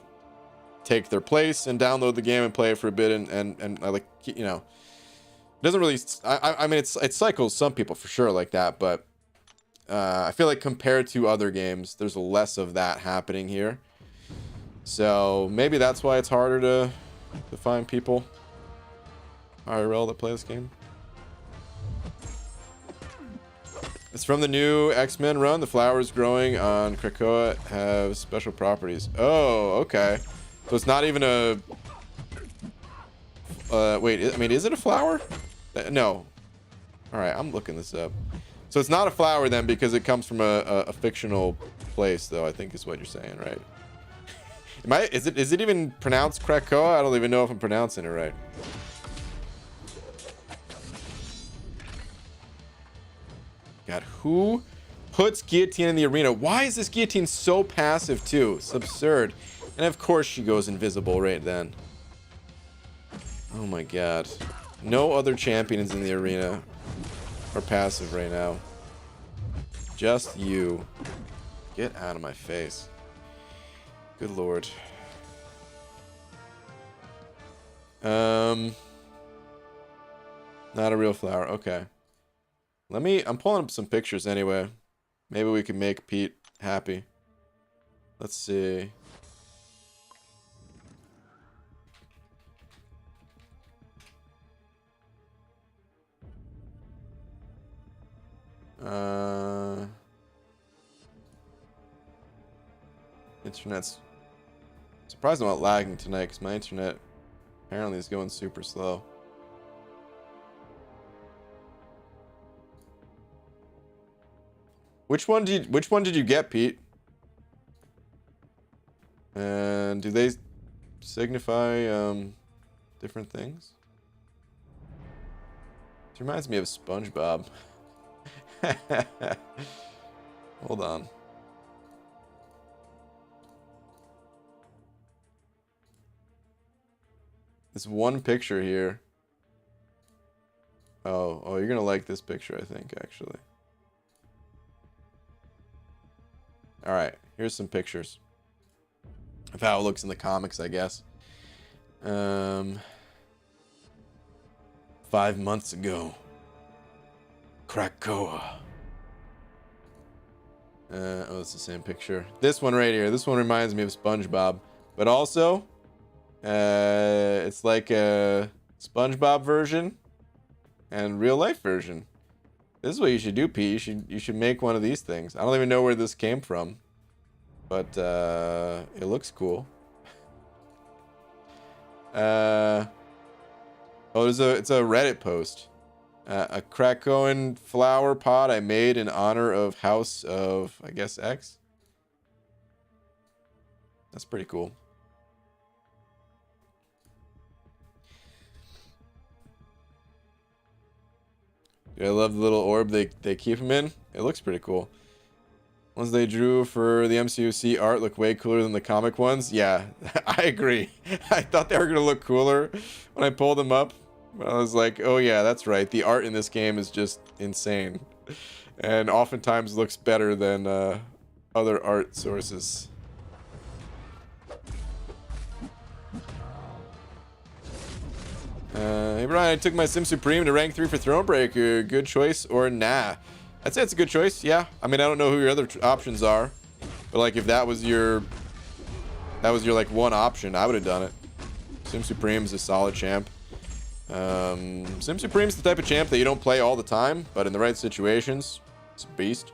take their place and download the game and play it for a bit, and like, you know, it doesn't really, I mean, it cycles some people for sure like that, but I feel like compared to other games, there's less of that happening here. So maybe that's why it's harder to find people IRL that play this game. It's from the new X-Men run. The flowers growing on Krakoa have special properties. Oh, okay. So it's not even a... wait, I mean, is it a flower? No. All right, I'm looking this up. So it's not a flower then because it comes from a fictional place, though, I think is what you're saying, right? Is it even pronounced Krakoa? I don't even know if I'm pronouncing it right. God, who puts guillotine in the arena? Why is this guillotine so passive too? It's absurd. And of course she goes invisible right then. Oh my god. No other champions in the arena are passive right now. Just you. Get out of my face. Good lord. Not a real flower. Okay. I'm pulling up some pictures anyway. Maybe we can make Pete happy. Let's see. Internet's surprised I'm not lagging tonight because my internet apparently is going super slow. Which one did you get, Pete? And do they signify different things? It reminds me of SpongeBob. Hold on. This one picture here. Oh, you're gonna like this picture, I think, actually. All right, here's some pictures of how it looks in the comics, I guess. 5 months ago, Krakoa. Oh, it's the same picture. This one right here. This one reminds me of SpongeBob, but also, it's like a SpongeBob version and real life version. This is what you should do, Pete. You should make one of these things. I don't even know where this came from, but it looks cool. Oh, it's a Reddit post. A Krakoan flower pot I made in honor of House of, I guess, X. That's pretty cool. I love the little orb they keep him in. It looks pretty cool. Ones they drew for the MCUC art look way cooler than the comic ones. Yeah, I agree. I thought they were going to look cooler when I pulled them up. But I was like, oh yeah, that's right. The art in this game is just insane. And oftentimes looks better than other art sources. Hey Brian, I took my Sim Supreme to rank 3 for Thronebreaker. Good choice or nah? I'd say it's a good choice, yeah. I mean, I don't know who your other options are. But like if that was your like one option, I would have done it. Sim Supreme is a solid champ. Sim Supreme's the type of champ that you don't play all the time, but in the right situations, it's a beast.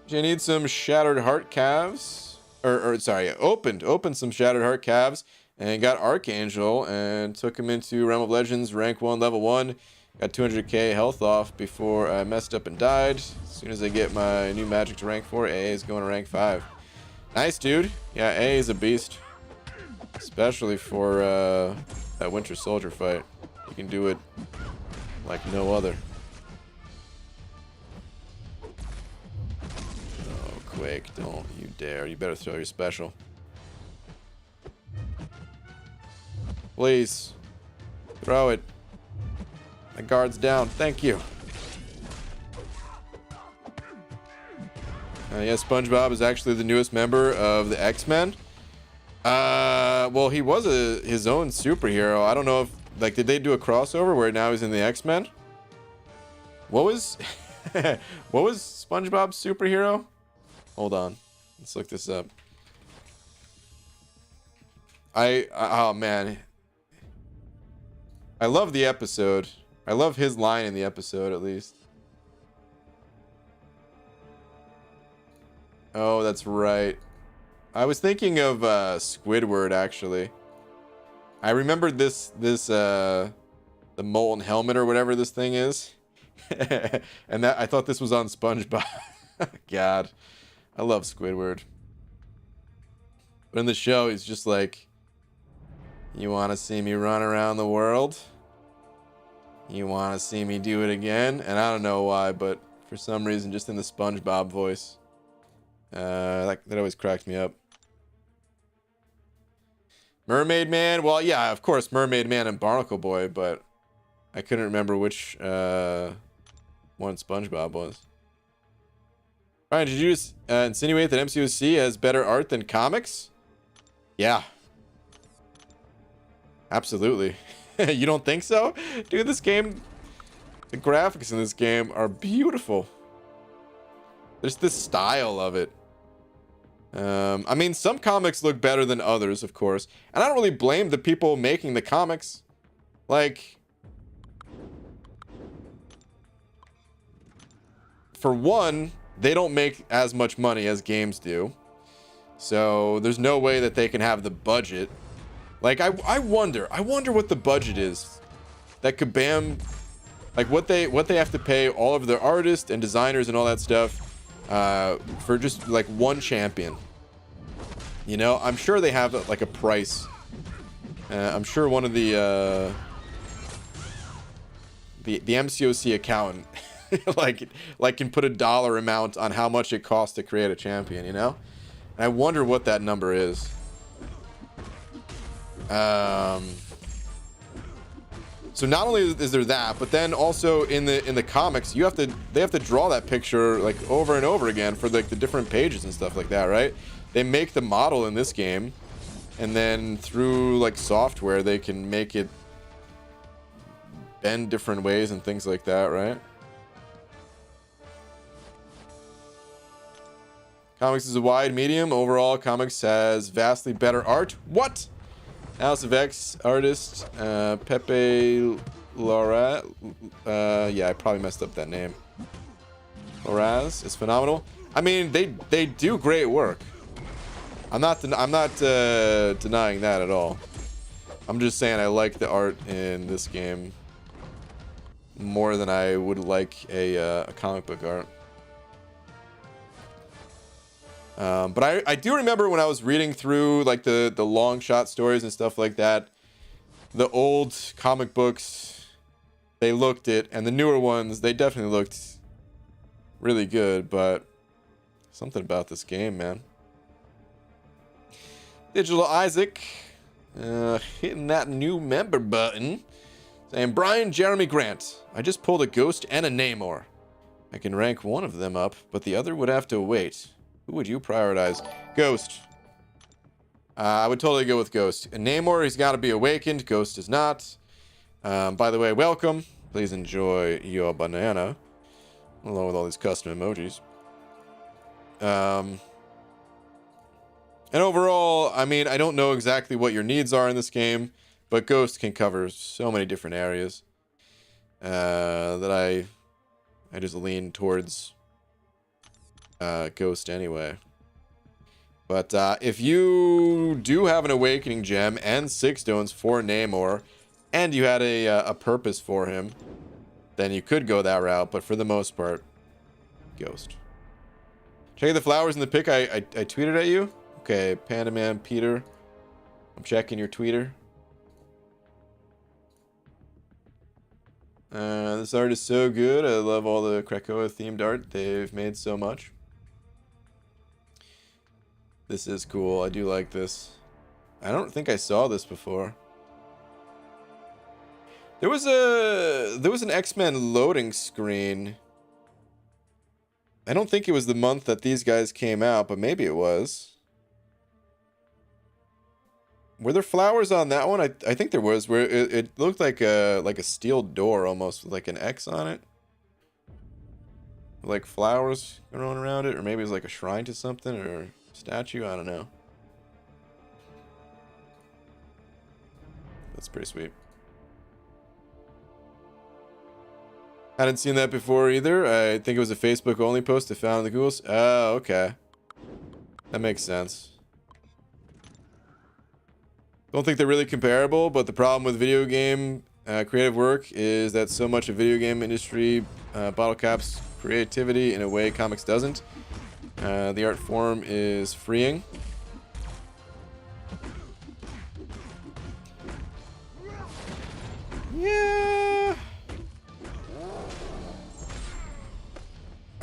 You need some Shattered Heart Calves. Opened some Shattered Heart Calves and got Archangel and took him into Realm of Legends, rank 1, level 1. Got 200k health off before I messed up and died. As soon as I get my new magic to rank 4, A is going to rank 5. Nice, dude. Yeah, A is a beast. Especially for that Winter Soldier fight. You can do it like no other. Oh, Quake, don't you dare. You better throw your special. Please. Throw it. My guard's down. Thank you. Yeah, SpongeBob is actually the newest member of the X-Men. Well, he was his own superhero. I don't know if, like, did they do a crossover where now he's in the X-Men? What was what was SpongeBob's superhero? Hold on. Let's look this up. Oh man. I love the episode. I love his line in the episode at least. Oh, that's right. I was thinking of Squidward actually. I remembered the molten helmet or whatever this thing is. And that I thought this was on SpongeBob. God. I love Squidward. But in the show he's just like, you want to see me run around the world? You want to see me do it again? And I don't know why, but for some reason, just in the SpongeBob voice, that always cracked me up. Mermaid Man? Well, yeah, of course, Mermaid Man and Barnacle Boy, but I couldn't remember which one SpongeBob was. Ryan, did you just insinuate that MCOC has better art than comics? Yeah. Absolutely. You don't think so? Dude, this game, the graphics in this game are beautiful. There's this style of it. I mean, some comics look better than others, of course. And I don't really blame the people making the comics. Like, for one, they don't make as much money as games do. So there's no way that they can have the budget. Like, I wonder what the budget is that Kabam, like what they have to pay all of their artists and designers and all that stuff for just like one champion. You know, I'm sure they have like a price. I'm sure one of the MCOC accountant like can put a dollar amount on how much it costs to create a champion, you know? And I wonder what that number is. So not only is there that, but then also in the comics, they have to draw that picture like over and over again for like the different pages and stuff like that, right? They make the model in this game, and then through like software they can make it bend different ways and things like that, right? Comics is a wide medium. Overall, comics has vastly better art. What? House of X artist Pepe Laura. Yeah, I probably messed up that name. Loraz is phenomenal. I mean, they do great work. I'm not denying that at all. I'm just saying I like the art in this game more than I would like a comic book art. But I do remember when I was reading through like the long shot stories and stuff like that, the old comic books, they looked it, and the newer ones, they definitely looked really good, but something about this game, man. Digital Isaac, hitting that new member button, saying, Brian Jeremy Grant, I just pulled a Ghost and a Namor. I can rank one of them up, but the other would have to wait. Who would you prioritize? Ghost. I would totally go with Ghost. And Namor, he's got to be awakened. Ghost is not. By the way, welcome. Please enjoy your banana. Along with all these custom emojis. And overall, I mean, I don't know exactly what your needs are in this game, but Ghost can cover so many different areas that I just lean towards Ghost anyway. But if you do have an Awakening Gem and 6 stones for Namor, and you had a purpose for him, then you could go that route, but for the most part, Ghost. Check the flowers in the pic I tweeted at you. Okay, Panda Man Peter. I'm checking your tweeter. This art is so good. I love all the Krakoa themed art. They've made so much. This is cool. I do like this. I don't think I saw this before. There was an X-Men loading screen. I don't think it was the month that these guys came out, but maybe it was. Were there flowers on that one? I think there was. Where it looked like a steel door almost with like an X on it. like flowers growing around it, or maybe it's like a shrine to something or statue. I don't know. That's pretty sweet. Hadn't seen that before either. I think it was a Facebook only post I found in the Googles. Oh, okay. That makes sense. Don't think they're really comparable, but the problem with video game creative work is that so much of video game industry bottle caps creativity in a way comics doesn't. The art form is freeing. Yeah.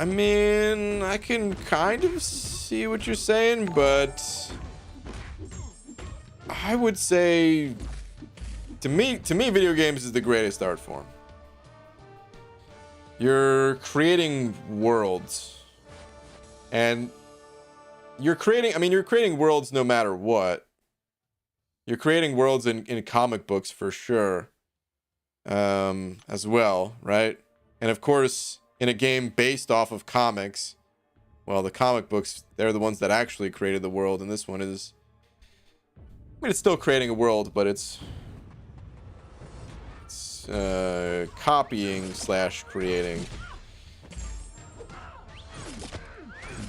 I mean, I can kind of see what you're saying, but I would say to me video games is the greatest art form. You're creating worlds. And you're creating worlds no matter what. You're creating worlds in comic books for sure. As well, right? And of course, in a game based off of comics, well, the comic books, they're the ones that actually created the world, and this one is, I mean, it's still creating a world, but it's copying / creating.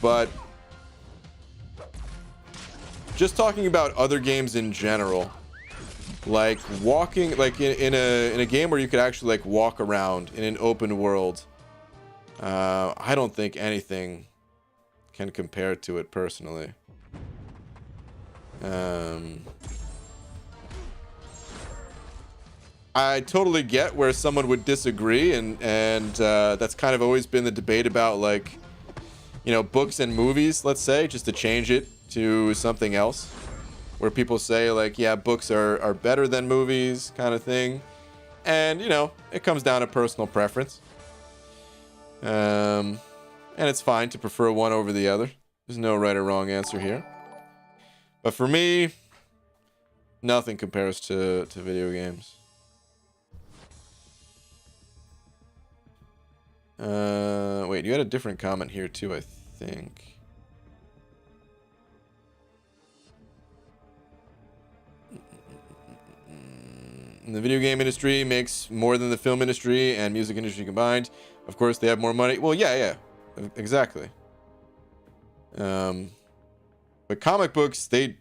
But just talking about other games in general, like walking, like in a game where you could actually like walk around in an open world, I don't think anything can compare to it personally. I totally get where someone would disagree, and that's kind of always been the debate about, like, you know, books and movies, let's say, just to change it to something else, where people say, like, yeah, books are better than movies, kind of thing. And, you know, it comes down to personal preference. And it's fine to prefer one over the other. There's no right or wrong answer here. But for me, nothing compares to video games. Wait, you had a different comment here too, I think. The video game industry makes more than the film industry and music industry combined. Of course, they have more money. Well, yeah, exactly. But comic books, they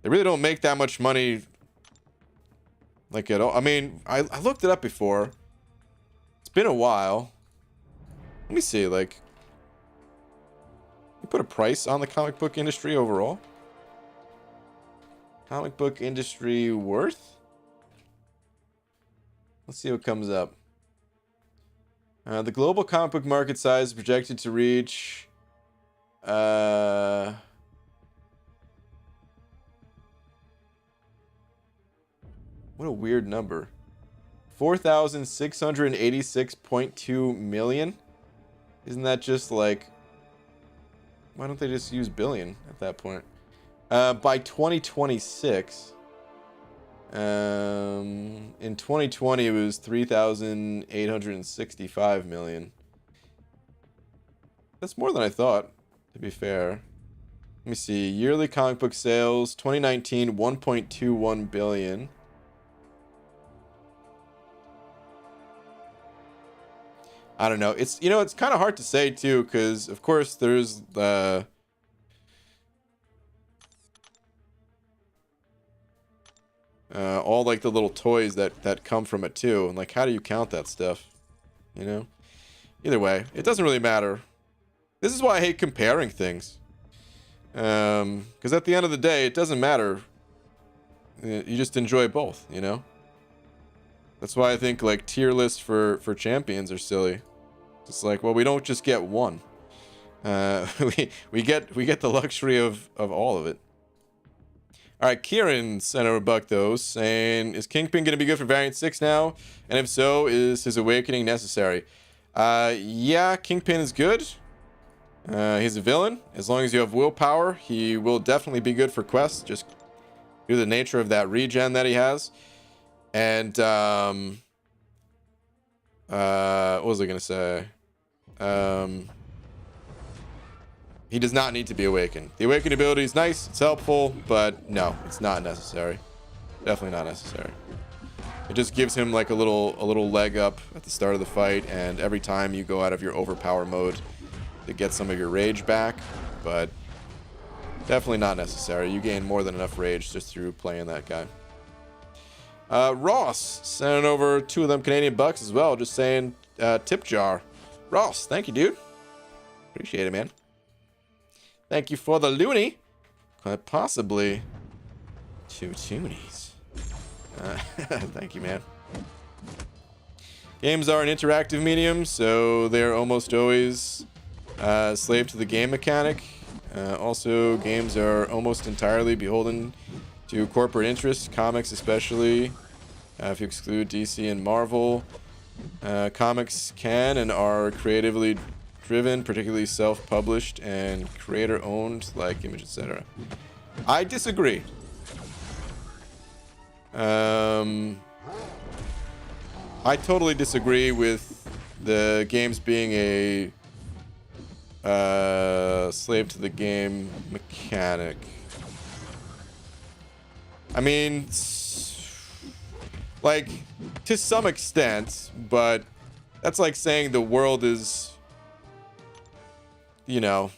really don't make that much money, like, at all. I mean, I looked it up before. It's been a while. Let me see, like, you put a price on the comic book industry overall? Comic book industry worth? Let's see what comes up. The global comic book market size is projected to reach... what a weird number. 4,686.2 million? Isn't that just like... Why don't they just use billion at that point? By 2026... in 2020 it was 3,865 million. That's more than I thought, to be fair. Let me see. Yearly comic book sales, 2019, 1.21 billion. I don't know. It's, you know, it's kind of hard to say too, because of course there's all like the little toys that come from it too, and like, how do you count that stuff? You know. Either way, it doesn't really matter. This is why I hate comparing things. Because at the end of the day, it doesn't matter. You just enjoy both, you know. That's why I think like tier lists for champions are silly. It's like, well, we don't just get one. We get the luxury of all of it. All right, Kieran sent over a buck though, saying, is Kingpin gonna be good for Variant 6 now? And if so, is his awakening necessary? Yeah, Kingpin is good. He's a villain. As long as you have willpower, he will definitely be good for quests, just due to the nature of that regen that he has. And what was I gonna say? He does not need to be awakened. The awakened ability is nice, it's helpful, but no, it's not necessary. Definitely not necessary. It just gives him like a little leg up at the start of the fight, and every time you go out of your overpower mode to get some of your rage back, but definitely not necessary. You gain more than enough rage just through playing that guy. Ross sending over 2 of them Canadian bucks as well, just saying tip jar. Ross, thank you, dude. Appreciate it, man. Thank you for the loony. Quite possibly 2 toonies. Thank you, man. Games are an interactive medium, so they're almost always slave to the game mechanic. Also, games are almost entirely beholden to corporate interests, comics especially. If you exclude DC and Marvel, comics can and are creatively driven, particularly self-published and creator-owned, like Image, etc. I disagree. I totally disagree with the games being a slave to the game mechanic. I mean, like, to some extent, but that's like saying the world is, you know,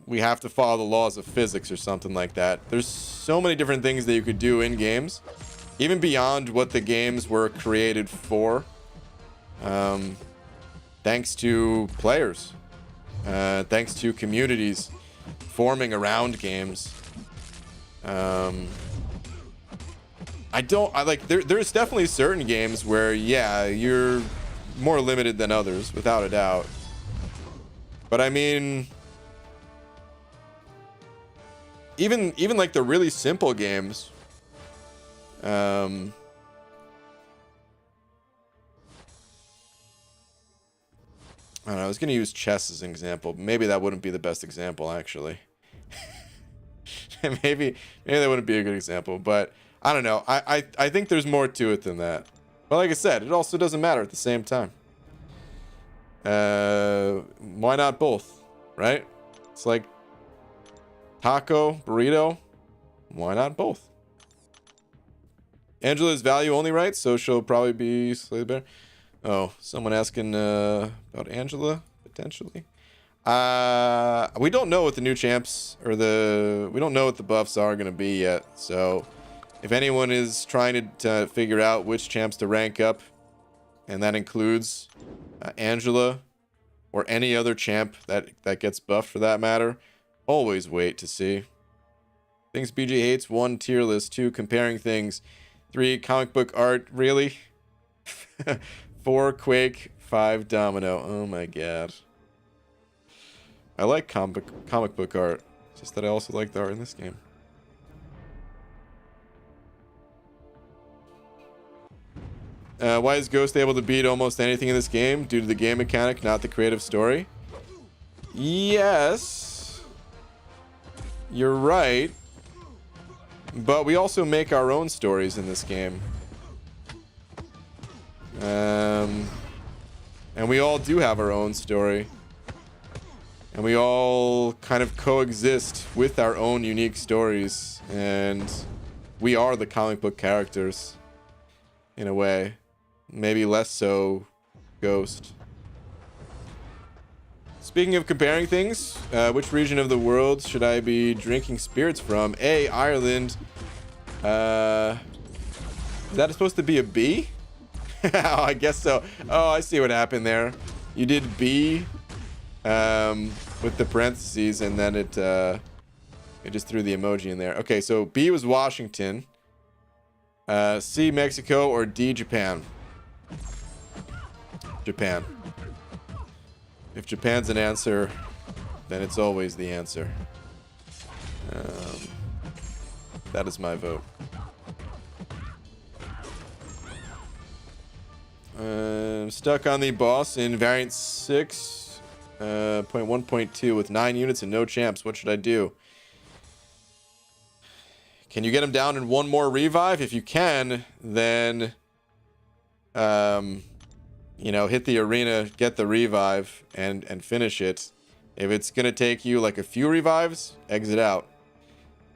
we have to follow the laws of physics or something like that. There's so many different things that you could do in games, even beyond what the games were created for, thanks to players, thanks to communities forming around games. There's definitely certain games where, yeah, you're more limited than others, without a doubt. But I mean, even like the really simple games, I don't know, I was going to use chess as an example. Maybe that wouldn't be the best example, actually. maybe that wouldn't be a good example, but I don't know. I think there's more to it than that. But like I said, it also doesn't matter at the same time. Why not both, right? It's like taco, burrito. Why not both? Angela's value only, right? So she'll probably be slightly better. Oh, someone asking about Angela potentially. We don't know what the new champs or we don't know what the buffs are going to be yet. So if anyone is trying to figure out which champs to rank up, and that includes Angela or any other champ that gets buffed for that matter, always wait to see. Things BG hates: 1, tier list; 2, comparing things; 3, comic book art. Really? 4, Quake; 5, Domino. Oh my god. I like comic book art. It's just that I also like the art in this game. Why is Ghost able to beat almost anything in this game? Due to the game mechanic, not the creative story? Yes. You're right. But we also make our own stories in this game. And we all do have our own story. And we all kind of coexist with our own unique stories. And we are the comic book characters, in a way. Maybe less so Ghost. Speaking of comparing things, which region of the world should I be drinking spirits from? A, Ireland. Is that supposed to be a B? Oh, I guess so. Oh, I see what happened there. You did B with the parentheses, and then it just threw the emoji in there. Okay, so B was Washington. C, Mexico, or D, Japan? Japan. If Japan's an answer, then it's always the answer. That is my vote. Stuck on the boss in variant 6.1.2 with 9 units and no champs. What should I do? Can you get him down in 1 more revive? If you can, then you know, hit the arena, get the revive, and finish it. If it's gonna take you like a few revives, exit out.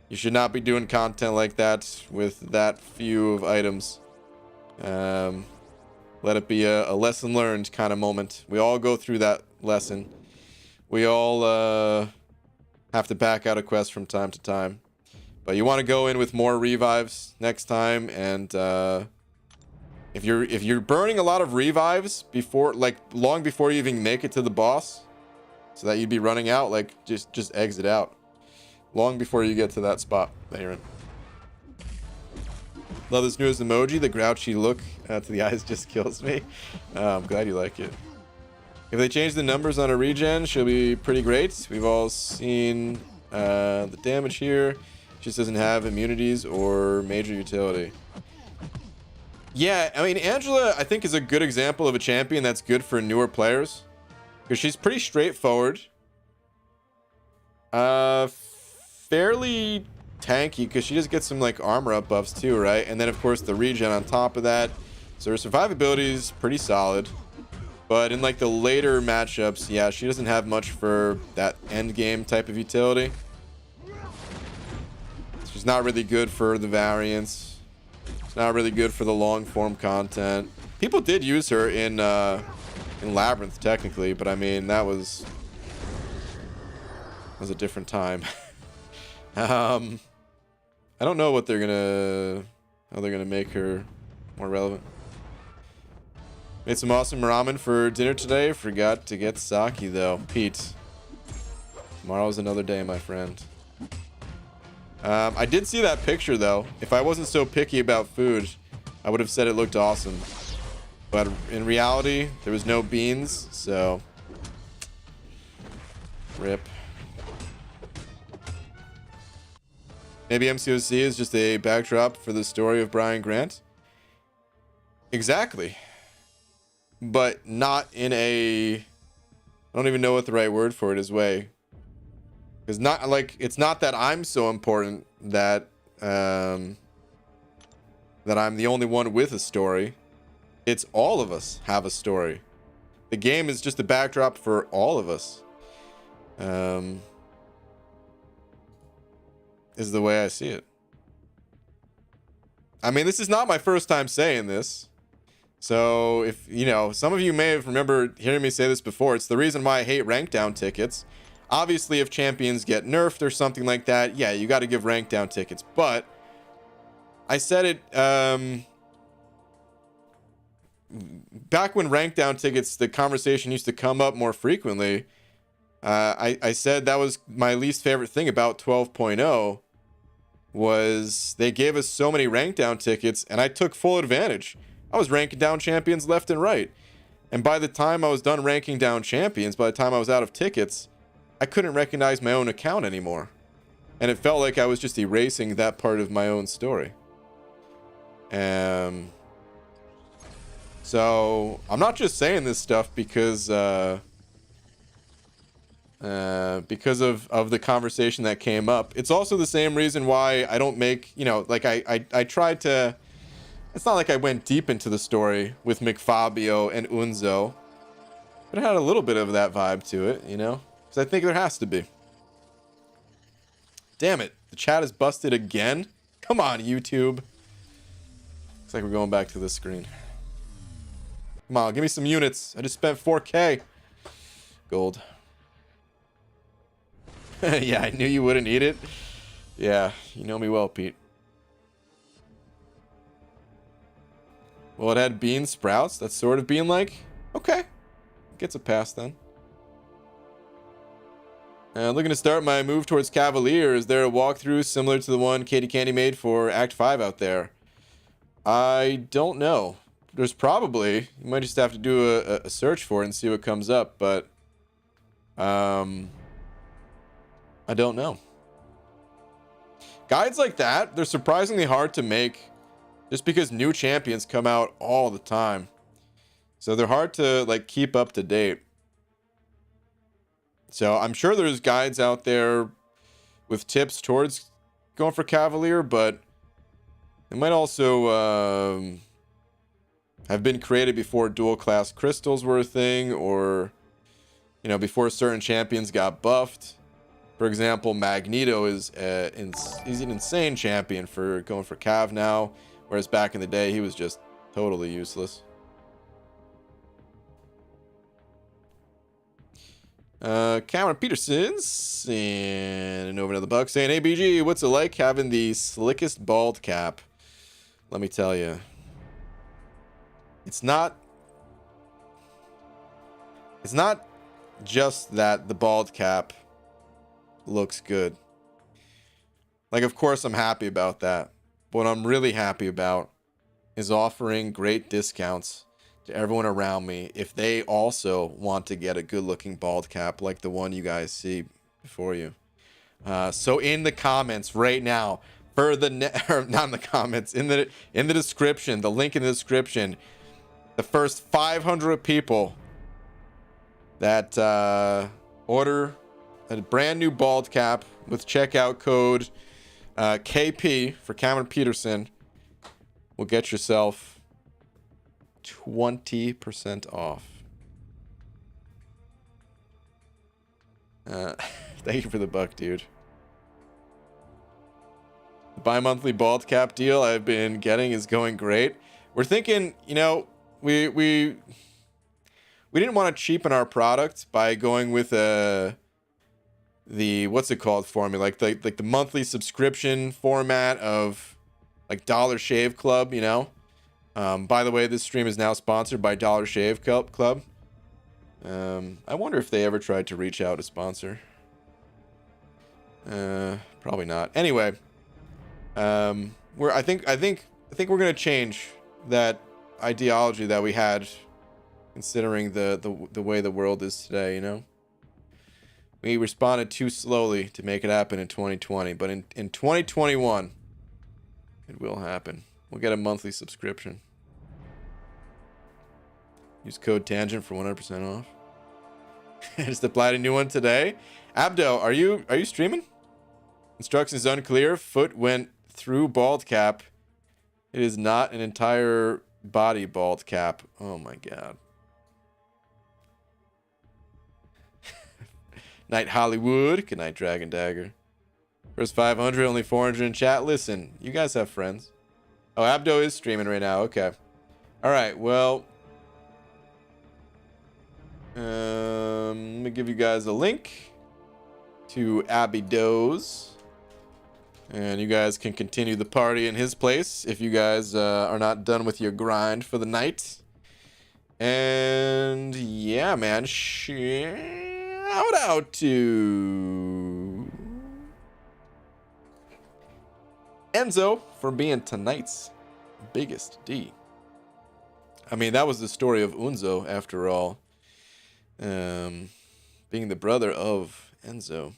You should not be doing content like that with that few of items. Let it be a lesson learned kind of moment. We all go through that lesson. We all have to back out a quest from time to time. But you want to go in with more revives next time, and if you're burning a lot of revives before, like long before you even make it to the boss, so that you'd be running out, like just exit out long before you get to that spot that you're in. Love this newest emoji. The grouchy look to the eyes just kills me. I'm glad you like it. If they change the numbers on a regen, she'll be pretty great. We've all seen the damage here. Just doesn't have immunities or major utility. Yeah, I mean, Angela, I think, is a good example of a champion that's good for newer players. Because she's pretty straightforward. Fairly tanky, because she just gets some, like, armor up buffs, too, right? And then, of course, the regen on top of that. So her survivability is pretty solid. But in, like, the later matchups, yeah, she doesn't have much for that end game type of utility. She's not really good for the variants. It's not really good for the long form content. People did use her in Labyrinth technically, but I mean that was a different time. I don't know what how they're gonna make her more relevant. Made some awesome ramen for dinner today. Forgot to get sake though. Pete, tomorrow's another day, my friend. I did see that picture though. If I wasn't so picky about food, I would have said it looked awesome. But in reality, there was no beans, so rip. Maybe MCOC is just a backdrop for the story of Brian Grant. Exactly. But not in a, I don't even know what the right word for it is, way. Because not like, it's not that I'm so important that that I'm the only one with a story. It's all of us have a story. The game is just a backdrop for all of us. Is the way I see it. I mean, this is not my first time saying this. So if, you know, some of you may have remembered hearing me say this before. It's the reason why I hate rank down tickets. Obviously, if champions get nerfed or something like that, yeah, you got to give rank down tickets. But I said it back when rank down tickets, the conversation used to come up more frequently. I said that was my least favorite thing about 12.0 was they gave us so many rank down tickets, and I took full advantage. I was ranking down champions left and right. And by the time I was done ranking down champions, by the time I was out of tickets, I couldn't recognize my own account anymore. And it felt like I was just erasing that part of my own story. So I'm not just saying this stuff because of the conversation that came up. It's also the same reason why I don't make, you know, like I tried to, it's not like I went deep into the story with McFabio and Unzo, but it had a little bit of that vibe to it, you know? Because I think there has to be. Damn it. The chat is busted again? Come on, YouTube. Looks like we're going back to this screen. Come on, give me some units. I just spent 4K. Gold. Yeah, I knew you wouldn't eat it. Yeah, you know me well, Pete. Well, it had bean sprouts. That's sort of bean-like. Okay. Gets a pass then. Looking to start my move towards Cavalier. Is there a walkthrough similar to the one Katie Candy made for Act 5 out there? I don't know. There's probably. You might just have to do a search for it and see what comes up, but I don't know. Guides like that, they're surprisingly hard to make just because new champions come out all the time. So they're hard to like keep up to date. So I'm sure there's guides out there with tips towards going for Cavalier, but it might also have been created before dual class crystals were a thing, or, you know, before certain champions got buffed. For example, Magneto is he's an insane champion for going for Cav now, whereas back in the day he was just totally useless. Cameron Peterson's and over another buck saying, "Hey BG, what's it like having the slickest bald cap?" Let me tell you, it's not just that the bald cap looks good. Like, of course I'm happy about that, but what I'm really happy about is offering great discounts to everyone around me if they also want to get a good looking bald cap like the one you guys see before you. So in the comments right now, for the or not in the comments, in the description, the link in the description, the first 500 people that order a brand new bald cap with checkout code KP for Cameron Peterson will get yourself 20% off. Thank you for the buck, dude. The bi-monthly bald cap deal I've been getting is going great. We're thinking, you know, we didn't want to cheapen our product by going with the what's it called formula, like the monthly subscription format of like Dollar Shave Club, you know. By the way, this stream is now sponsored by Dollar Shave Club. I wonder if they ever tried to reach out to sponsor. Probably not. Anyway, I think we're gonna change that ideology that we had, considering the way the world is today. You know, we responded too slowly to make it happen in 2020, but in 2021, it will happen. We'll get a monthly subscription. Use code Tangent for 100% off. Just applied a new one today. Abdo, are you streaming? Instructions unclear. Foot went through bald cap. It is not an entire body bald cap. Oh my god. Night Hollywood. Good night, Dragon Dagger. First 500, only 400 in chat. Listen, you guys have friends. Oh, Abdo is streaming right now. Okay. All right. Well, let me give you guys a link to Abdo's, and you guys can continue the party in his place if you guys are not done with your grind for the night. And yeah, man, shout out to Enzo for being tonight's biggest D. I mean, that was the story of Unzo, after all. Being the brother of Enzo.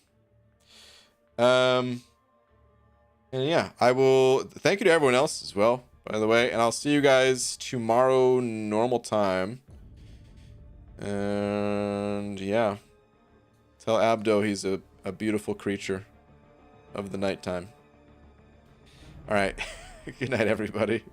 And yeah, I will thank you to everyone else as well, by the way. And I'll see you guys tomorrow, normal time. And yeah, tell Abdo he's a beautiful creature of the nighttime. All right. Good night, everybody.